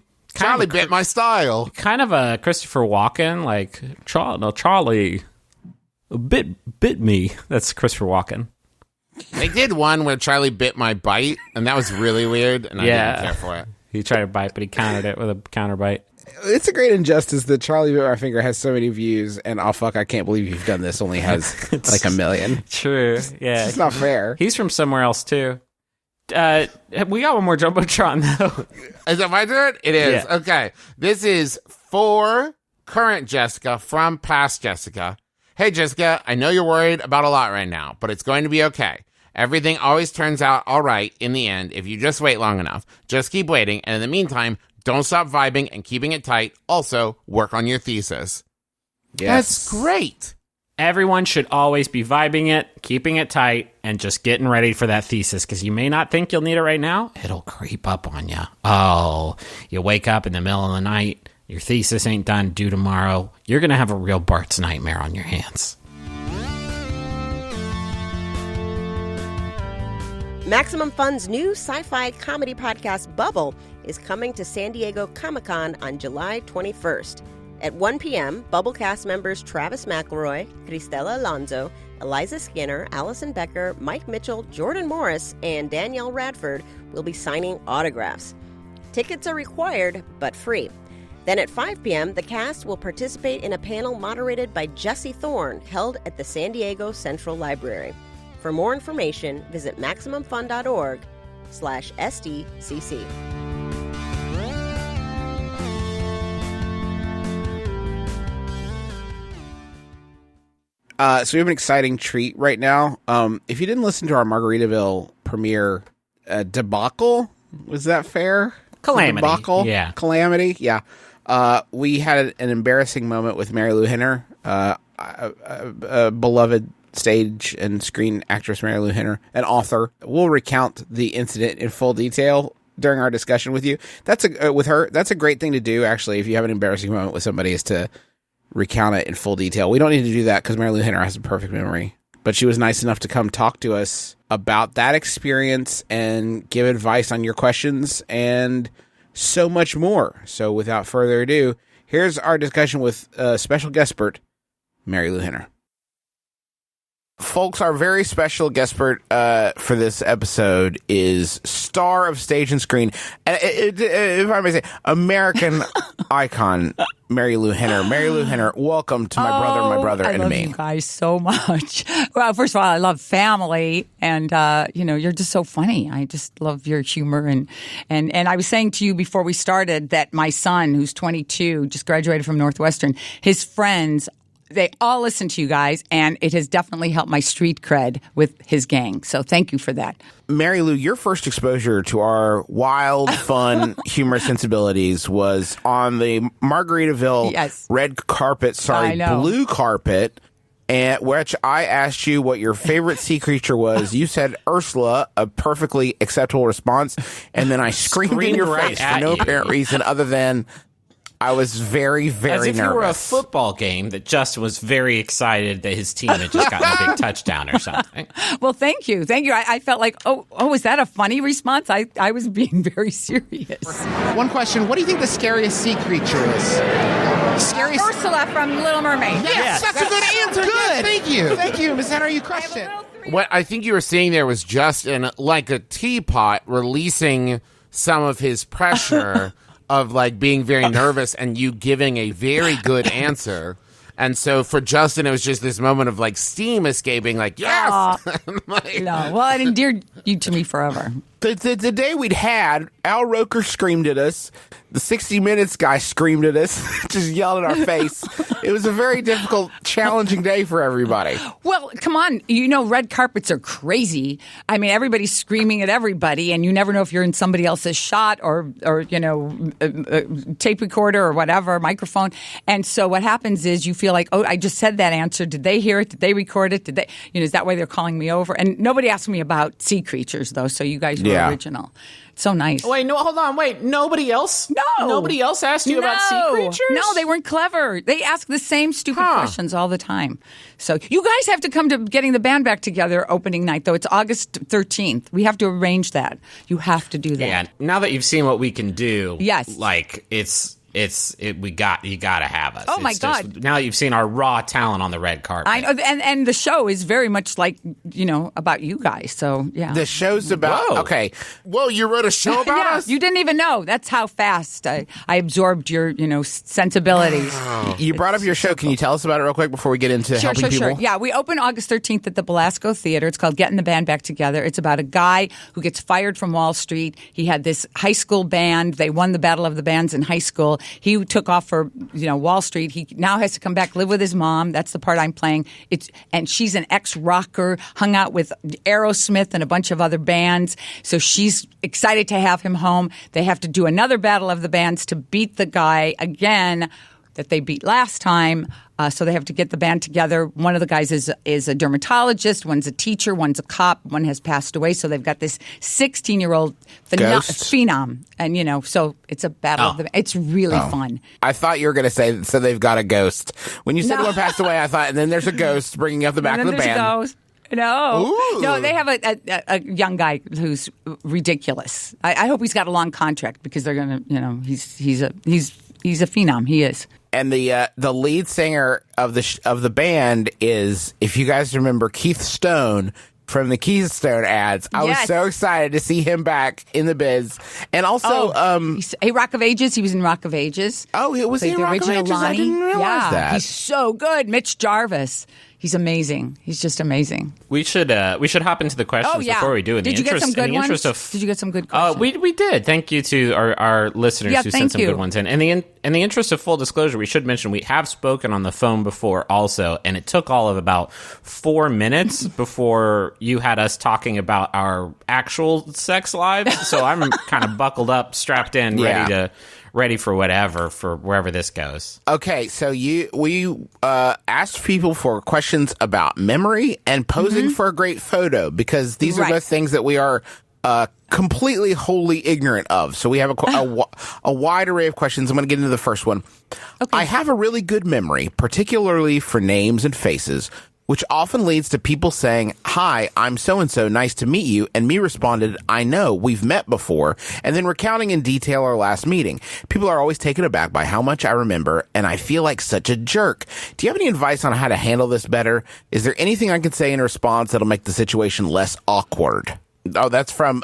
Bit My Style. Kind of a Christopher Walken, like Charlie bit me. That's Christopher Walken. They did one where Charlie bit my bite, and that was really weird, and I didn't care for it. He tried to bite, but he countered it with a counter bite. It's a great injustice that Charlie Bit My Finger has so many views, and I can't believe you've done this only has like 1 million. True. Yeah. It's not fair. He's from somewhere else too. We got one more Jumbotron though. Is that my turn? It is. Yeah. Okay. This is for current Jessica from past Jessica. Hey, Jessica, I know you're worried about a lot right now, but it's going to be okay. Everything always turns out all right in the end if you just wait long enough. Just keep waiting, and in the meantime, don't stop vibing and keeping it tight. Also, work on your thesis. Yes. That's great. Everyone should always be vibing it, keeping it tight, and just getting ready for that thesis, because you may not think you'll need it right now. It'll creep up on you. Oh, you wake up in the middle of the night, your thesis ain't done, due tomorrow. You're going to have a real Bart's nightmare on your hands. Maximum Fun's new sci-fi comedy podcast, Bubble, is coming to San Diego Comic-Con on July 21st. At 1 p.m., Bubble cast members Travis McElroy, Cristela Alonso, Eliza Skinner, Allison Becker, Mike Mitchell, Jordan Morris, and Danielle Radford will be signing autographs. Tickets are required, but free. Then at 5 p.m., the cast will participate in a panel moderated by Jesse Thorne, held at the San Diego Central Library. For more information, visit MaximumFun.org/SDCC. So we have an exciting treat right now. If you didn't listen to our Margaritaville premiere debacle, was that fair? Calamity. Debacle? Yeah. Calamity? Yeah. We had an embarrassing moment with Marilu Henner, a beloved stage and screen actress Marilu Henner, an author. We'll recount the incident in full detail during our discussion with you. That's a great thing to do, actually, if you have an embarrassing moment with somebody, is to recount it in full detail. We don't need to do that because Marilu Henner has a perfect memory. But she was nice enough to come talk to us about that experience and give advice on your questions and so much more. So without further ado, here's our discussion with special Guestpert, Marilu Henner. Folks, our very special Guestpert for this episode is star of stage and screen, and if I may say, American icon, Marilu Henner. Marilu Henner, welcome to my brother, I and love me. you guys so much. Well, first of all, I love family, and you're just so funny. I just love your humor, and I was saying to you before we started that my son, who's 22, just graduated from Northwestern, his friends, they all listen to you guys, and it has definitely helped my street cred with his gang. So thank you for that. Marilu, your first exposure to our wild, fun, humorous sensibilities was on the Margaritaville Yes. red carpet, I know. blue carpet, and which I asked you what your favorite sea creature was. You said Ursula, a perfectly acceptable response, and then I screamed in your right face for at no you. apparent reason other than I was very, very As if nervous. you were a football game that Justin was very excited that his team had just gotten a big touchdown or something. Well, thank you. I felt like, is that a funny response? I was being very serious. One question: what do you think the scariest sea creature is? Scariest. Ursula from Little Mermaid. Yes, that's a good answer. Good. Thank you, Ms. Henner. You crushed it. What I think you were seeing there was Justin, like a teapot, releasing some of his pressure of like being very nervous and you giving a very good answer. And so for Justin, it was just this moment of like steam escaping, like, yes! Like, No, well, it endeared you to me forever. The day we'd had, Al Roker screamed at us. The 60 Minutes guy screamed at us, just yelled at our face. It was a very difficult, challenging day for everybody. Well, come on. Red carpets are crazy. I mean, everybody's screaming at everybody, and you never know if you're in somebody else's shot or tape recorder or whatever, microphone. And so what happens is you feel like, I just said that answer. Did they hear it? Did they record it? Did they? Is that why they're calling me over? And nobody asked me about sea creatures, though, so you guys were original. So nice. Wait, no, hold on. Wait, nobody else? No. Nobody else asked you about sea creatures? No, they weren't clever. They ask the same stupid questions all the time. So you guys have to come to Getting the Band Back Together opening night, though. It's August 13th. We have to arrange that. You have to do that. Yeah, now that you've seen what we can do, Yes. like you gotta have us. Oh, my It's God. just- now that you've seen our raw talent on the red carpet. I know, and the show is very much like, about you guys. So, yeah. The show's about... Whoa. Okay. whoa, you wrote a show about yeah, us? you didn't even know. That's how fast I absorbed your, sensibilities. You brought up your show. Can you tell us about it real quick before we get into helping people? Sure. Yeah, we open August 13th at the Belasco Theater. It's called Getting the Band Back Together. It's about a guy who gets fired from Wall Street. He had this high school band. They won the Battle of the Bands in high school, He took off for Wall Street. He now has to come back, live with his mom. That's the part I'm playing. And she's an ex-rocker, hung out with Aerosmith and a bunch of other bands. So she's excited to have him home. They have to do another battle of the bands to beat the guy again that they beat last time. So they have to get the band together. One of the guys is a dermatologist. One's a teacher. One's a cop. One has passed away. So they've got this 16-year-old phenom. And, so it's a battle of the... It's really fun. I thought you were going to say, so they've got a ghost. When you said one passed away, I thought, and then there's a ghost bringing up the back of the band. No, they have a young guy who's ridiculous. I hope he's got a long contract because they're going to, he's a phenom. He is. And the lead singer of the band is, if you guys remember, Keith Stone from the Keystone ads. I was so excited to see him back in the biz. And also, Rock of Ages. He was in Rock of Ages. Oh, it was in Rock of Ages. Lonnie. I didn't realize that. He's so good. Mitch Jarvis. He's amazing. He's just amazing. We should hop into the questions before we do. Did you get some good ones? Did you get some good questions? We did. Thank you to our listeners who sent some good ones in. And in the interest of full disclosure, we should mention we have spoken on the phone before also, and it took all of about 4 minutes before you had us talking about our actual sex lives. So I'm kind of buckled up, strapped in, ready for whatever, for wherever this goes. Okay, so we asked people for questions about memory and posing for a great photo, because these are both things that we are completely, wholly ignorant of. So we have a wide array of questions. I'm going to get into the first one. Okay. I have a really good memory, particularly for names and faces, which often leads to people saying, "Hi, I'm so-and-so, nice to meet you," and me responded, "I know, we've met before," and then recounting in detail our last meeting. People are always taken aback by how much I remember, and I feel like such a jerk. Do you have any advice on how to handle this better? Is there anything I can say in response that'll make the situation less awkward? Oh, that's from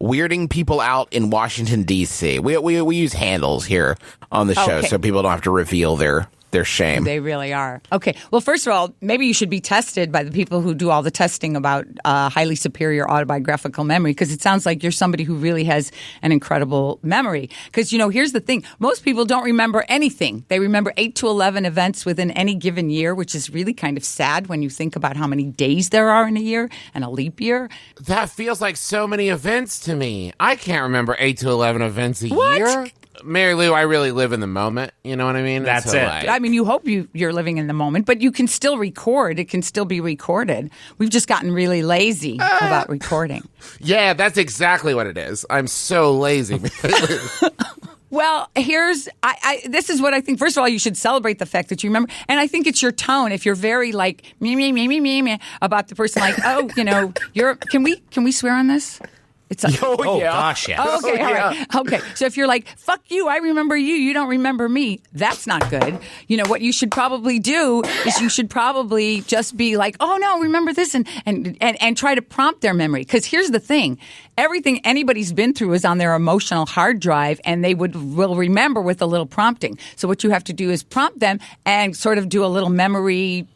Weirding People Out in Washington, D.C. We use handles here on the show, so people don't have to reveal their shame. They really are. Okay. Well, first of all, maybe you should be tested by the people who do all the testing about highly superior autobiographical memory, because it sounds like you're somebody who really has an incredible memory. Because, here's the thing. Most people don't remember anything. They remember 8 to 11 events within any given year, which is really kind of sad when you think about how many days there are in a year and a leap year. That feels like so many events to me. I can't remember 8 to 11 events a year. Marilu, I really live in the moment. You know what I mean? That's it. I mean, you hope you're living in the moment, but you can still record. It can still be recorded. We've just gotten really lazy about recording. Yeah, that's exactly what it is. I'm so lazy. Well, this is what I think. First of all, you should celebrate the fact that you remember. And I think it's your tone. If you're very like, me, about the person, like, can we swear on this? It's like, gosh, yes. Oh, okay, all right. Okay, so if you're like, fuck you, I remember you, you don't remember me, that's not good. What you should probably do is you should probably just be like, oh, no, remember this, and try to prompt their memory. Because here's the thing. Everything anybody's been through is on their emotional hard drive, and they will remember with a little prompting. So what you have to do is prompt them and sort of do a little memory,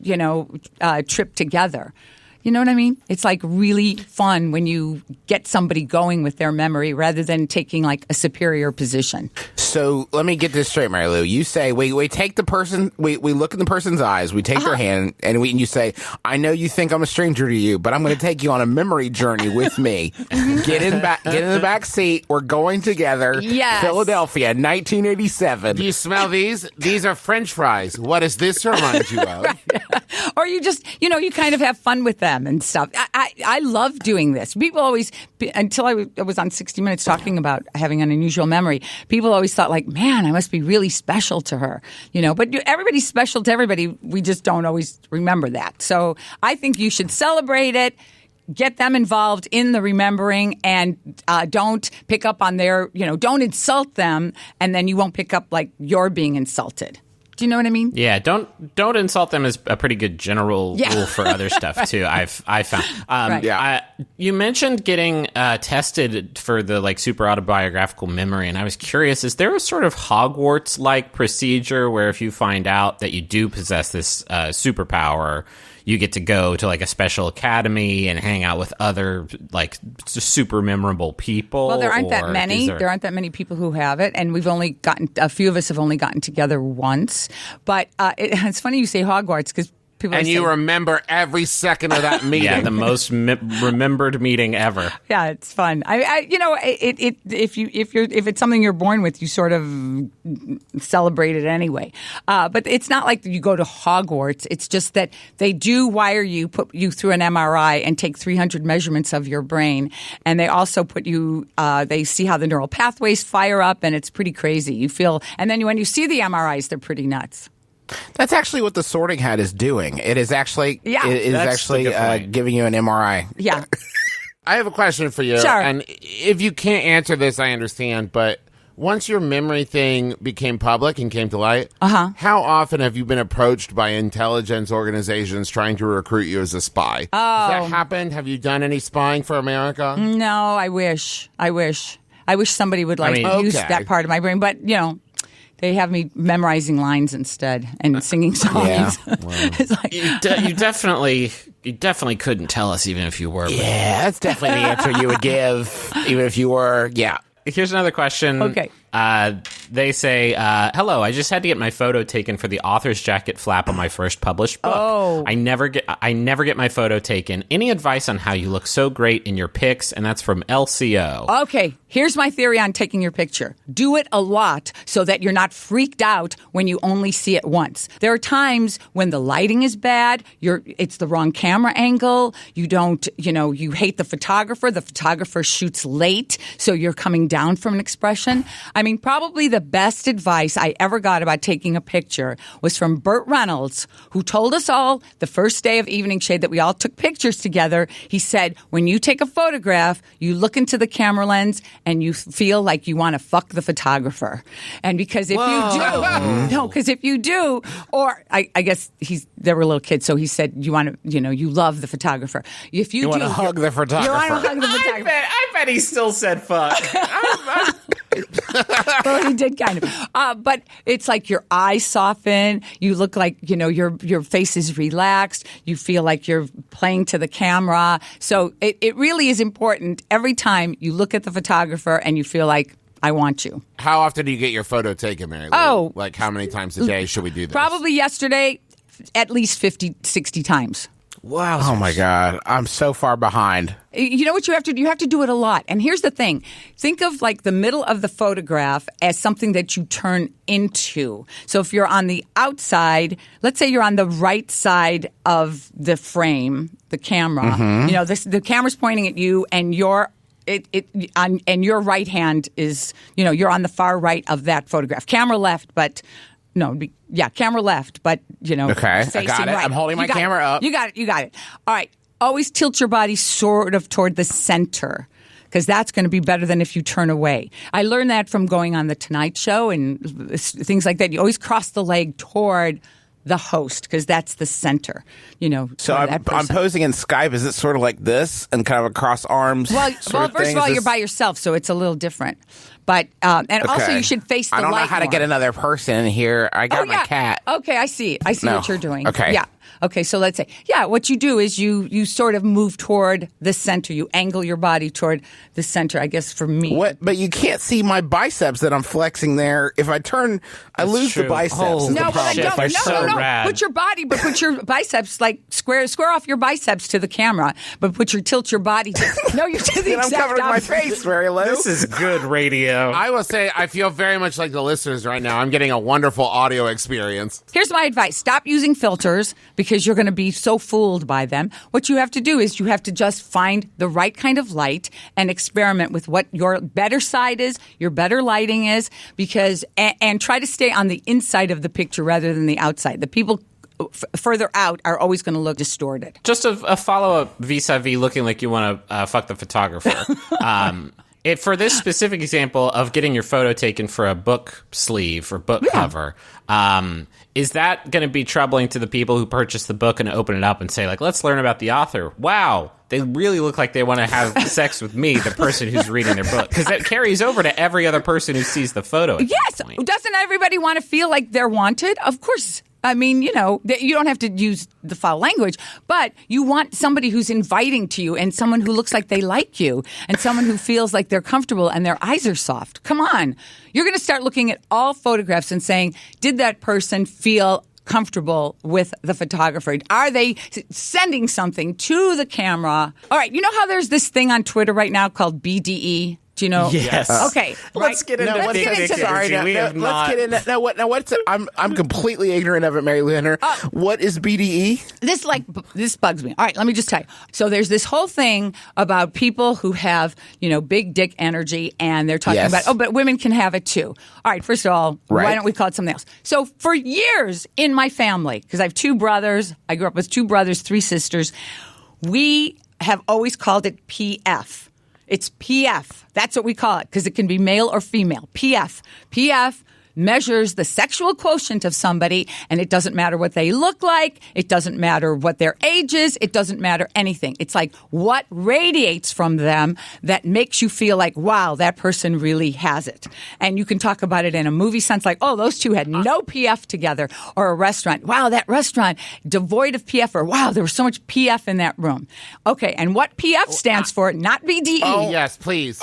trip together. You know what I mean? It's like really fun when you get somebody going with their memory rather than taking like a superior position. So let me get this straight, Marilu. You say we take the person, we look in the person's eyes, we take their hand, and you say, "I know you think I'm a stranger to you, but I'm going to take you on a memory journey with me. Get in the back seat. We're going together. Yes. Philadelphia, 1987. Do you smell these? These are French fries. What does this remind you of?" Or you just, you kind of have fun with them and stuff. I love doing this. People always, until I was on 60 Minutes talking about having an unusual memory, people always thought like, man, I must be really special to her. But everybody's special to everybody. We just don't always remember that. So I think you should celebrate it. Get them involved in the remembering, and don't pick up on their, don't insult them, and then you won't pick up like you're being insulted. Do you know what I mean? Yeah, don't insult them is a pretty good general rule for other stuff too. I've found. Right. You mentioned getting tested for the like super autobiographical memory, and I was curious: is there a sort of Hogwarts-like procedure where if you find out that you do possess this superpower, you get to go to like a special academy and hang out with other like super memorable people. Well, there aren't that or many. is There aren't that many people who have it, and a few of us have only gotten together once. But it's funny you say Hogwarts because people And are you saying, remember every second of that meeting. Yeah, the most remembered meeting ever. yeah, it's fun. If it's something you're born with, you sort of celebrate it anyway. But it's not like you go to Hogwarts. It's just that they do wire you, put you through an MRI, and take 300 measurements of your brain, and they also put you. They see how the neural pathways fire up, and it's pretty crazy. You feel, and then when you see the MRIs, they're pretty nuts. That's actually what the Sorting Hat is doing. It is actually That's the good point. giving you an MRI. Yeah. I have a question for you. Sure. And if you can't answer this, I understand. But once your memory thing became public and came to light, how often have you been approached by intelligence organizations trying to recruit you as a spy? Has that happened? Have you done any spying for America? No, I wish somebody would use okay. that part of my brain, but they have me memorizing lines instead and singing songs. Yeah. It's like, You definitely couldn't tell us even if you were. Yeah, that's definitely the answer you would give, even if you were. Yeah. Here's another question. Okay. They say, hello, I just had to get my photo taken for the author's jacket flap on my first published book. Oh. I never get my photo taken. Any advice on how you look so great in your pics? And that's from LCO. okay, here's my theory on taking your picture. Do it a lot so that you're not freaked out when you only see it once. There are times when the lighting is bad, it's the wrong camera angle, you hate the photographer shoots late, so you're coming down from an expression. I mean, probably the best advice I ever got about taking a picture was from Burt Reynolds, who told us all the first day of Evening Shade that we all took pictures together. He said, when you take a photograph, you look into the camera lens and you feel like you want to fuck the photographer. And because if you do, or I guess they were little kids, so he said, you love the photographer. If you want to hug the photographer. You want to hug the photographer. I bet he still said fuck. Well, he did kind of. But it's like your eyes soften. You look like, your face is relaxed. You feel like you're playing to the camera. So it really is important every time you look at the photographer and you feel like, I want you. How often do you get your photo taken, Marilu? Oh. Like how many times a day should we do this? Probably yesterday, at least 50, 60 times. Wow. Oh my God, I'm so far behind. You know what you have to do? You have to do it a lot. And here's the thing. Think of like the middle of the photograph as something that you turn into. So if you're on the outside, let's say you're on the right side of the frame, the camera, the camera's pointing at you and and your right hand is, you're on the far right of that photograph. Camera left, but camera left, but, Okay, I got it. Right. I'm holding my camera up. You got it. All right. Always tilt your body sort of toward the center because that's going to be better than if you turn away. I learned that from going on The Tonight Show and things like that. You always cross the leg toward the host because that's the center, So I'm posing in Skype. Is it sort of like this and kind of across arms? Well, first of all, you're by yourself, so it's a little different. But also you should face the light. I don't know how to get another person here. I got my cat. Okay, I see. What you're doing. Okay. Yeah. Okay, so let's say, what you do is you sort of move toward the center. You angle your body toward the center, I guess, for me. What? But you can't see my biceps that I'm flexing there. If I turn, I lose the biceps. Holy is the No, problem. no. rad. Put your biceps like square off your biceps to the camera, but tilt your body. No, you're to the And I'm exact covering my opposite. face very low. This is good radio. I will say I feel very much like the listeners right now. I'm getting a wonderful audio experience. Here's my advice. Stop using filters because you're going to be so fooled by them. What you have to do is you have to just find the right kind of light and experiment with what your better side is, your better lighting is, and try to stay on the inside of the picture rather than the outside. The people further out are always going to look distorted. Just a follow-up vis-a-vis looking like you want to fuck the photographer. For this specific example of getting your photo taken for a book sleeve or book cover, is that going to be troubling to the people who purchase the book and open it up and say, like, let's learn about the author? Wow, they really look like they want to have sex with me, the person who's reading their book. Because that carries over to every other person who sees the photo. Yes. Doesn't everybody want to feel like they're wanted? Of course. I mean, you don't have to use the foul language, but you want somebody who's inviting to you and someone who looks like they like you and someone who feels like they're comfortable and their eyes are soft. Come on. You're going to start looking at all photographs and saying, did that person feel comfortable with the photographer? Are they sending something to the camera? All right. You know how there's this thing on Twitter right now called BDE? Do you know? Yes. Okay. Let's get into let's big get into dick that. energy. We have not. Let's get into now. What's I'm completely ignorant of it, Marilu Henner. What is BDE? This bugs me. All right, let me just tell you. So there's this whole thing about people who have, big dick energy, and they're talking Yes. about, but women can have it too. All right, first of all, Right. why don't we call it something else? So for years in my family, because I have two brothers, I grew up with two brothers, three sisters, we have always called it PF. It's PF. That's what we call it because it can be male or female. PF. PF measures the sexual quotient of somebody, and it doesn't matter what they look like. It doesn't matter what their age is. It doesn't matter anything. It's like what radiates from them that makes you feel like, wow, that person really has it. And you can talk about it in a movie sense, like, oh, those two had no PF together, or a restaurant. Wow, that restaurant devoid of PF, or wow, there was so much PF in that room. Okay, and what PF stands for, not BDE. Oh, yes, please.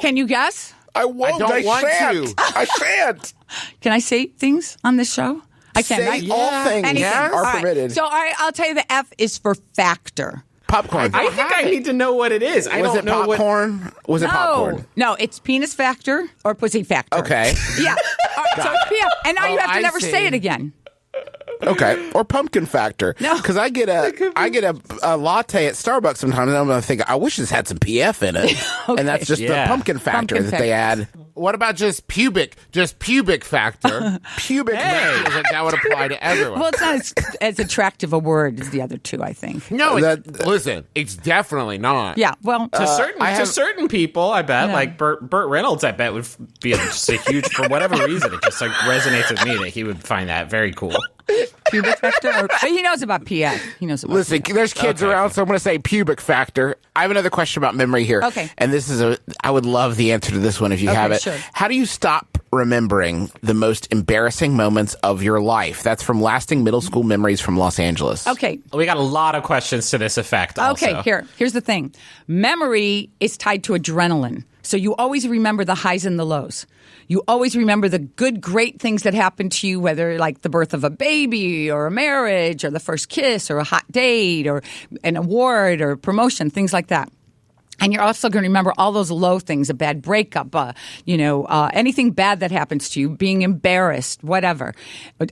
Can you guess? I won't. I don't want shan't. to. I shan't. Can I say things on this show? I can, Say right? all things Anything. are All right. permitted. So I'll tell you the F is for factor. Popcorn. I think I need to know what it is. I was don't it know what. popcorn? Was it popcorn? No, it's penis factor or pussy factor. Okay. Yeah. All right, so PF. And now you have to I never see. say it again. Okay, or pumpkin factor. No. Because I get a latte at Starbucks sometimes, and I'm going to think, I wish this had some PF in it, and that's just Yeah. the pumpkin factor Pumpkin that they add. What about just pubic factor? Pubic Hey, that would apply to everyone. Well, it's not as attractive a word as the other two, I think. no, that- listen, it's definitely not. Yeah, well, To certain people, I bet, Yeah. like Burt Reynolds, I bet would be just a huge, for whatever reason, it just like resonates with me that he would find that very cool. pubic factor. But he knows about PF. He knows about Listen, PF. there's kids around, so I'm going to say pubic factor. I have another question about memory here. Okay. And this is I would love the answer to this one if you Okay, have it. sure. How do you stop remembering the most embarrassing moments of your life? That's from lasting middle school memories from Los Angeles. Okay. We got a lot of questions to this effect. Also. Okay, here's the thing. Memory is tied to adrenaline. So you always remember the highs and the lows. You always remember the good, great things that happened to you, whether like the birth of a baby or a marriage or the first kiss or a hot date or an award or promotion, things like that. And you're also going to remember all those low things, a bad breakup, anything bad that happens to you, being embarrassed, whatever,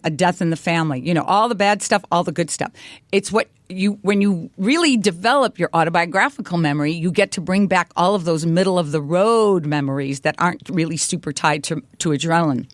a death in the family, all the bad stuff, all the good stuff. It's when you really develop your autobiographical memory, you get to bring back all of those middle of the road memories that aren't really super tied to adrenaline.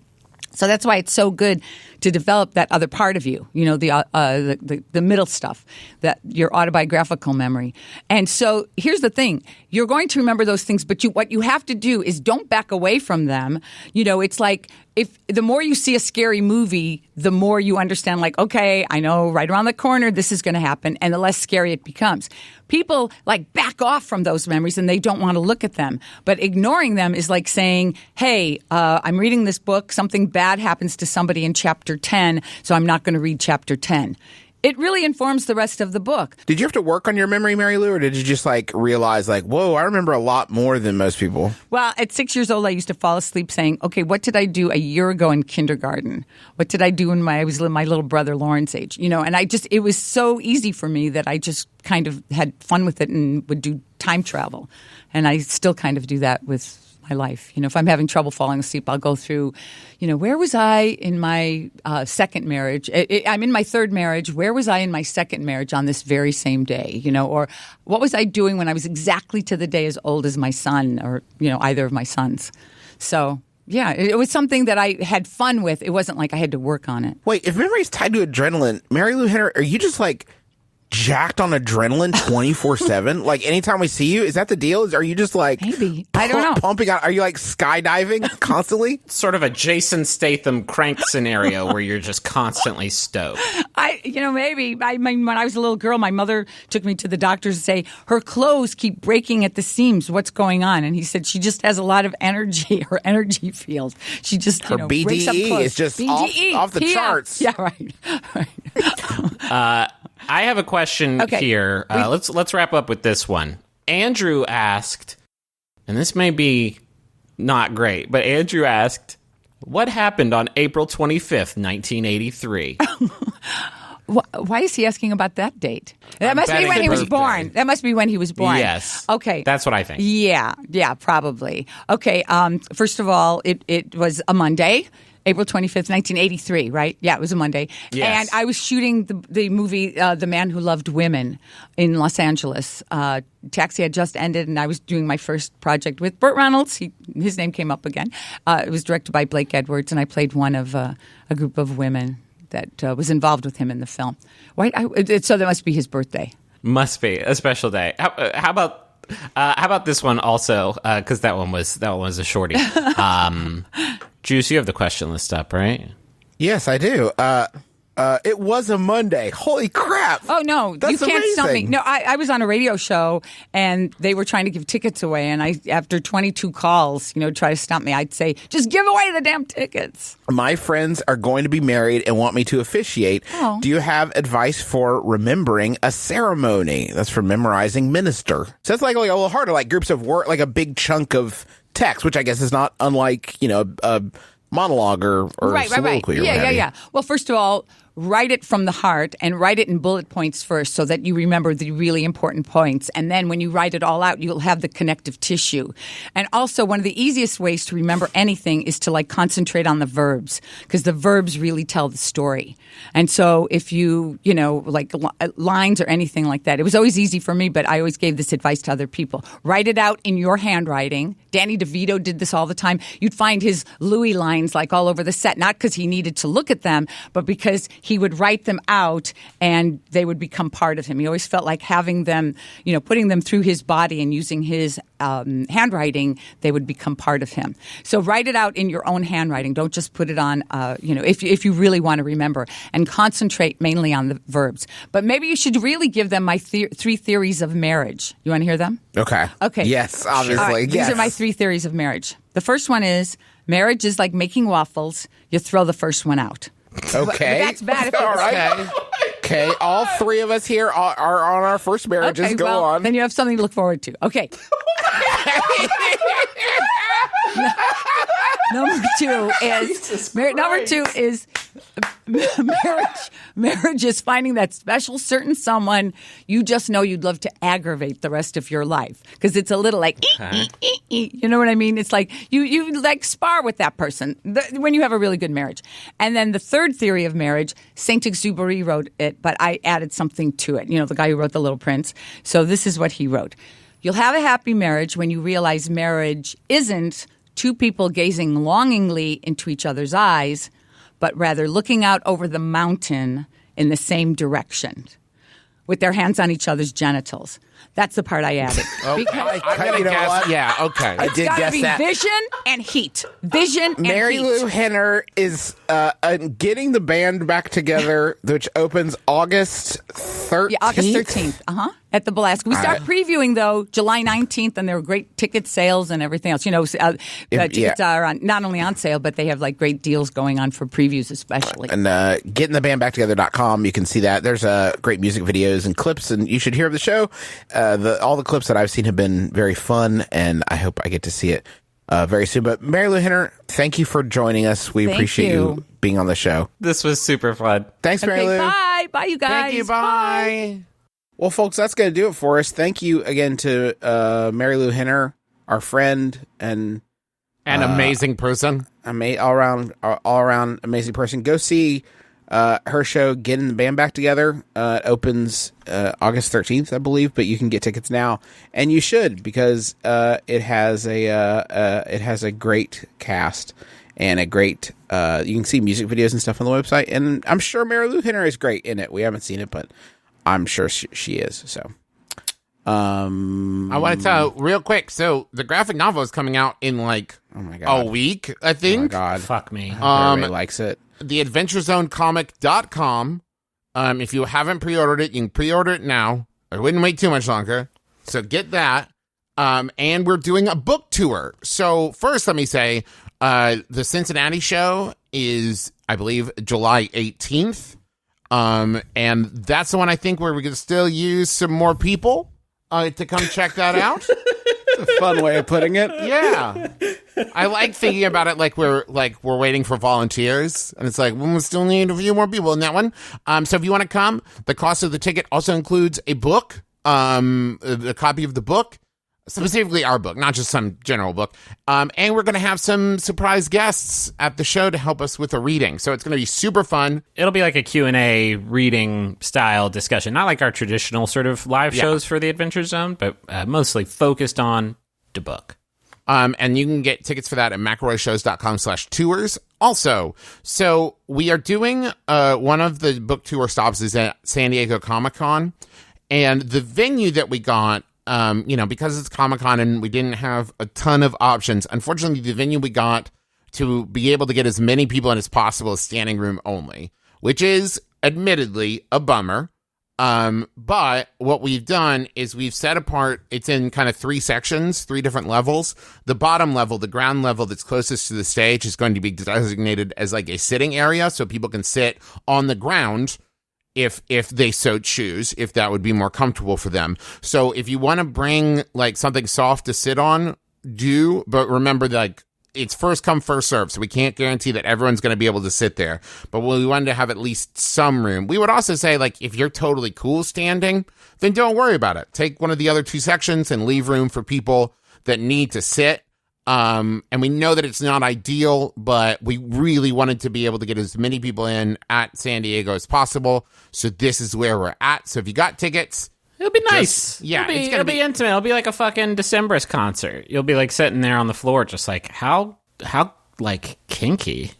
So that's why it's so good to develop that other part of you, the middle stuff, that your autobiographical memory. And so here's the thing. You're going to remember those things, but what you have to do is don't back away from them. It's like if the more you see a scary movie, the more you understand, like, okay, I know right around the corner this is going to happen, and the less scary it becomes. People like back off from those memories and they don't want to look at them. But ignoring them is like saying, hey, I'm reading this book, something bad happens to somebody in chapter 10, so I'm not going to read chapter 10. It really informs the rest of the book. Did you have to work on your memory, Marilu, or did you just realize whoa, I remember a lot more than most people? Well, at 6 years old, I used to fall asleep saying, okay, what did I do a year ago in kindergarten? What did I do when I was my little brother Lauren's age? And it was so easy for me that I just kind of had fun with it and would do time travel. And I still kind of do that with my life. If I'm having trouble falling asleep, I'll go through, where was I in my second marriage? I'm in my third marriage. Where was I in my second marriage on this very same day? Or what was I doing when I was exactly to the day as old as my son or, either of my sons? So, yeah, it was something that I had fun with. It wasn't like I had to work on it. Wait, if memory is tied to adrenaline, Marilu Henner, are you just jacked on adrenaline 24/7? Like anytime we see you, is that the deal? Are you just like Maybe. I don't know. pumping out? Are you like skydiving constantly? Sort of a Jason Statham crank scenario where you're just constantly stoked. Maybe. I mean, when I was a little girl, my mother took me to the doctor to say, her clothes keep breaking at the seams. What's going on? And he said, she just has a lot of energy, her energy field. She just, Her breaks up BDE clothes. is just BDE, off the yeah. charts. Yeah, right. I have a question here. Let's wrap up with this one. Andrew asked, and this may be not great, but Andrew asked, what happened on April 25th, 1983? Why is he asking about that date? That must be betting when he was birthday. born. That must be when he was born. Yes. Okay. That's what I think. Yeah, probably. Okay, first of all, it was a Monday, April 25th, 1983, right? Yeah, it was a Monday. Yes. And I was shooting the movie The Man Who Loved Women in Los Angeles. Taxi had just ended, and I was doing my first project with Burt Reynolds. His name came up again. It was directed by Blake Edwards, and I played one of a group of women that was involved with him in the film. So that must be his birthday. Must be a special day. How about this one also? Because that one was a shorty. Juice, you have the question list up, right? Yes, I do. It was a Monday. Holy crap! Oh no, That's you can't stump me. amazing. No, I was on a radio show and they were trying to give tickets away, and after 22 calls, try to stump me, I'd say, just give away the damn tickets. My friends are going to be married and want me to officiate. Oh. Do you have advice for remembering a ceremony? That's for memorizing minister. So that's like a little harder, like groups of work, like a big chunk of text, which I guess is not unlike, a monologue or soliloquy or what have you. Yeah. Well, first of all, write it from the heart and write it in bullet points first so that you remember the really important points. And then when you write it all out, you'll have the connective tissue. And also, one of the easiest ways to remember anything is to concentrate on the verbs, because the verbs really tell the story. And so if you, lines or anything like that, it was always easy for me, but I always gave this advice to other people. Write it out in your handwriting. Danny DeVito did this all the time. You'd find his Louis lines all over the set, not because he needed to look at them, but because he would write them out and they would become part of him. He always felt like having them, putting them through his body and using his handwriting, they would become part of him. So write it out in your own handwriting. Don't just put it on, if you really want to remember, and concentrate mainly on the verbs. But maybe you should really give them my 3 theories of marriage. You want to hear them? Okay. All Yes, obviously. right, Yes. These are my 3 theories of marriage. The first one is marriage is like making waffles. You throw the first one out. Okay. But that's bad if All it's right. Okay. All 3 of us here are on our first marriages. Okay, Go well, on. Then you have something to look forward to. Okay. Number 2 is marriage is finding that special certain someone you just know you'd love to aggravate the rest of your life, because it's a little like you know what I mean? It's like you spar with that person when you have a really good marriage. And then the third theory of marriage, Saint-Exupéry wrote it, but I added something to it. The guy who wrote The Little Prince. So this is what he wrote. You'll have a happy marriage when you realize marriage isn't 2 people gazing longingly into each other's eyes, but rather looking out over the mountain in the same direction with their hands on each other's genitals. That's the part I added. Because I'm gonna guess. what? Yeah. Okay. I did gotta guess be that. vision and heat. Vision and Marilu heat. Henner is getting the band back together, which opens August 13th. Yeah, August 13th. At the Belasco. We start previewing, though, July 19th, and there are great ticket sales and everything else. Tickets are not only on sale, but they have great deals going on for previews, especially. And gettingthebandbacktogether.com, you can see that. There's great music videos and clips, and you should hear of the show. All the clips that I've seen have been very fun, and I hope I get to see it very soon. But Marilu Henner, thank you for joining us. We appreciate you being on the show. This was super fun. Thanks, Marilu. Bye. Bye, you guys. Thank you. Bye. Well, folks, that's going to do it for us. Thank you again to Marilu Henner, our friend and An amazing person. all around amazing person. Go see her show, Getting the Band Back Together. It opens August 13th, I believe, but you can get tickets now, and you should, because it has a great cast and a great. You can see music videos and stuff on the website, and I'm sure Marilu Henner is great in it. We haven't seen it, but I'm sure she is. So, I want to tell real quick. So the graphic novel is coming out in like oh my god, a week, I oh my think. god, Fuck me. everybody likes it. TheAdventureZoneComic.com. If you haven't pre-ordered it, you can pre-order it now. I wouldn't wait too much longer. So get that. And we're doing a book tour. So first, let me say, the Cincinnati show is, I believe, July 18th. And that's the one I think where we can still use some more people to come check that out. A fun way of putting it. Yeah. I like thinking about it like we're waiting for volunteers, and it's like we still need a few more people in that one. So if you want to come, the cost of the ticket also includes a book, a copy of the book, specifically our book, not just some general book. And we're going to have some surprise guests at the show to help us with a reading. So it's going to be super fun. It'll be like a Q&A reading style discussion, not like our traditional sort of live shows for the Adventure Zone, but mostly focused on the book. And you can get tickets for that at McElroyShows.com/tours. Also, so we are doing one of the book tour stops is at San Diego Comic-Con, and the venue that we got, because it's Comic-Con and we didn't have a ton of options, unfortunately, the venue we got to be able to get as many people in as possible is standing room only, which is admittedly a bummer. But what we've done is we've set apart, it's in kind of 3 sections, 3 different levels. The bottom level, the ground level that's closest to the stage is going to be designated as like a sitting area so people can sit on the ground if they so choose, if that would be more comfortable for them. So if you want to bring like something soft to sit on, do, but remember like it's first come, first serve, so we can't guarantee that everyone's going to be able to sit there. But we wanted to have at least some room. We would also say, like, if you're totally cool standing, then don't worry about it. Take one of the other 2 sections and leave room for people that need to sit. And we know that it's not ideal, but we really wanted to be able to get as many people in at San Diego as possible. So this is where we're at. So if you got tickets... It'll be nice. It'll be intimate. It'll be like a fucking Decemberist concert. You'll be like sitting there on the floor, just like how like kinky.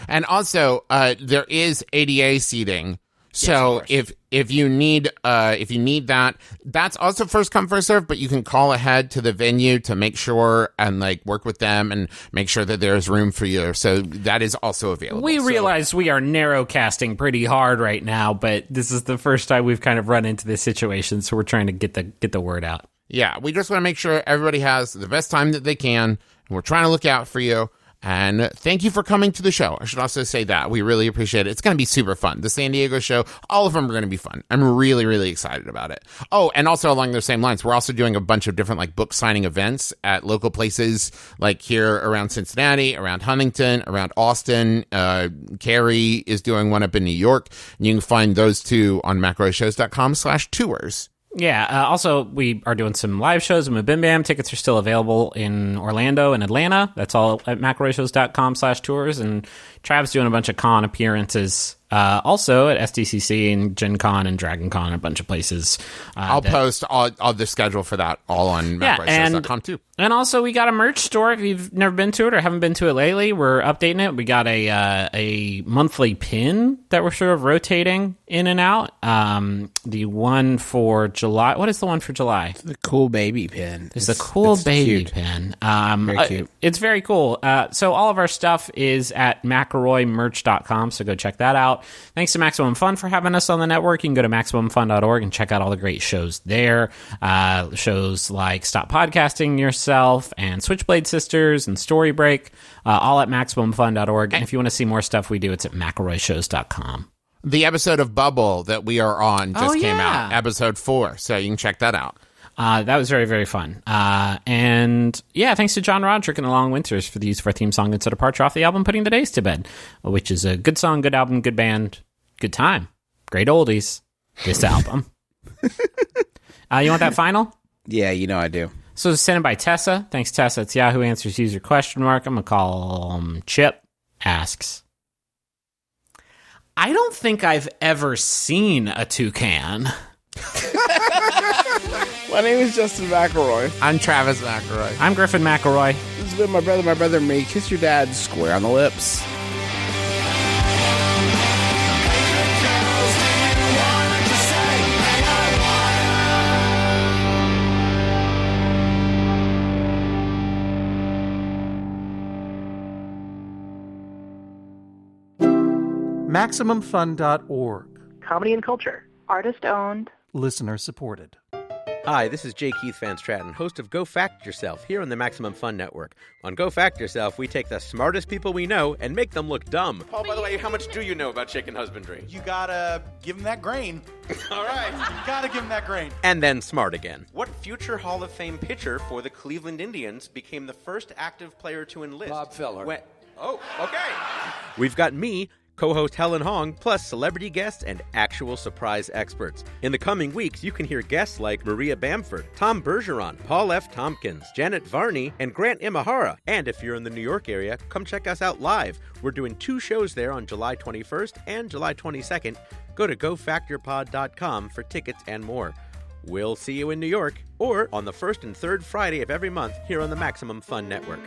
And also, there is ADA seating. So if you need that, that's also first come first serve. But you can call ahead to the venue to make sure and like work with them and make sure that there's room for you. So that is also available. We realize we are narrow casting pretty hard right now, but this is the first time we've kind of run into this situation, so we're trying to get the word out. Yeah, we just want to make sure everybody has the best time that they can. And we're trying to look out for you. And thank you for coming to the show. I should also say that. We really appreciate it. It's going to be super fun. The San Diego show, all of them are going to be fun. I'm really, really excited about it. Oh, and also along those same lines, we're also doing a bunch of different like book signing events at local places like here around Cincinnati, around Huntington, around Austin. Carrie is doing one up in New York. And you can find those 2 on McElroyShows.com/tours. Yeah, also, we are doing some live shows. MBMBaM tickets are still available in Orlando and Atlanta. That's all at McElroyShows.com/tours. And Trav's doing a bunch of con appearances also at SDCC and Gen Con and Dragon Con, a bunch of places. I'll post all the schedule for that all on McElroyShows.com too. And also, we got a merch store. If you've never been to it or haven't been to it lately, we're updating it. We got a monthly pin that we're sort of rotating in and out. The one for July. What is the one for July? It's the cool baby pin. It's the cool baby cute. pin. Very cute. It's very cool. So all of our stuff is at McElroyMerch.com, so go check that out. Thanks to Maximum Fun for having us on the network. You can go to MaximumFun.org and check out all the great shows there. Shows like Stop Podcasting Yourself and Switchblade Sisters and Story Break, all at MaximumFun.org. And if you want to see more stuff we do, it's at McElroyShows.com. The episode of Bubble that we are on just came out, episode 4, so you can check that out. That was very, very fun. And yeah, thanks to John Roderick and the Long Winters for the use of our theme song It's a Departure off the album Putting the Days to Bed, which is a good song, good album, good band, good time. Great oldies, this album. You want that final? Yeah, you know I do. So it's sent in by Tessa. Thanks, Tessa. It's Yahoo Answers user question mark. I'm going to call Chip asks, I don't think I've ever seen a toucan. My name is Justin McElroy. I'm Travis McElroy. I'm Griffin McElroy. This has been my brother and me. Kiss your dad square on the lips. Girls, do you wanna just say, hey, MaximumFun.org. Comedy and culture. Artist-owned. Listener-supported. Hi, this is J. Keith Van Stratton, host of Go Fact Yourself here on the Maximum Fun Network. On Go Fact Yourself, we take the smartest people we know and make them look dumb. Paul, by the way, how much do you know about chicken husbandry? You gotta give him that grain. All right. You gotta give him that grain. And then smart again. What future Hall of Fame pitcher for the Cleveland Indians became the first active player to enlist? Bob Feller. Oh, okay. We've got me, co-host Helen Hong, plus celebrity guests and actual surprise experts. In the coming weeks, you can hear guests like Maria Bamford, Tom Bergeron, Paul F. Tompkins, Janet Varney, and Grant Imahara. And if you're in the New York area, come check us out live. We're doing 2 shows there on July 21st and July 22nd. Go to gofactyourpod.com for tickets and more. We'll see you in New York or on the first and third Friday of every month here on the Maximum Fun Network.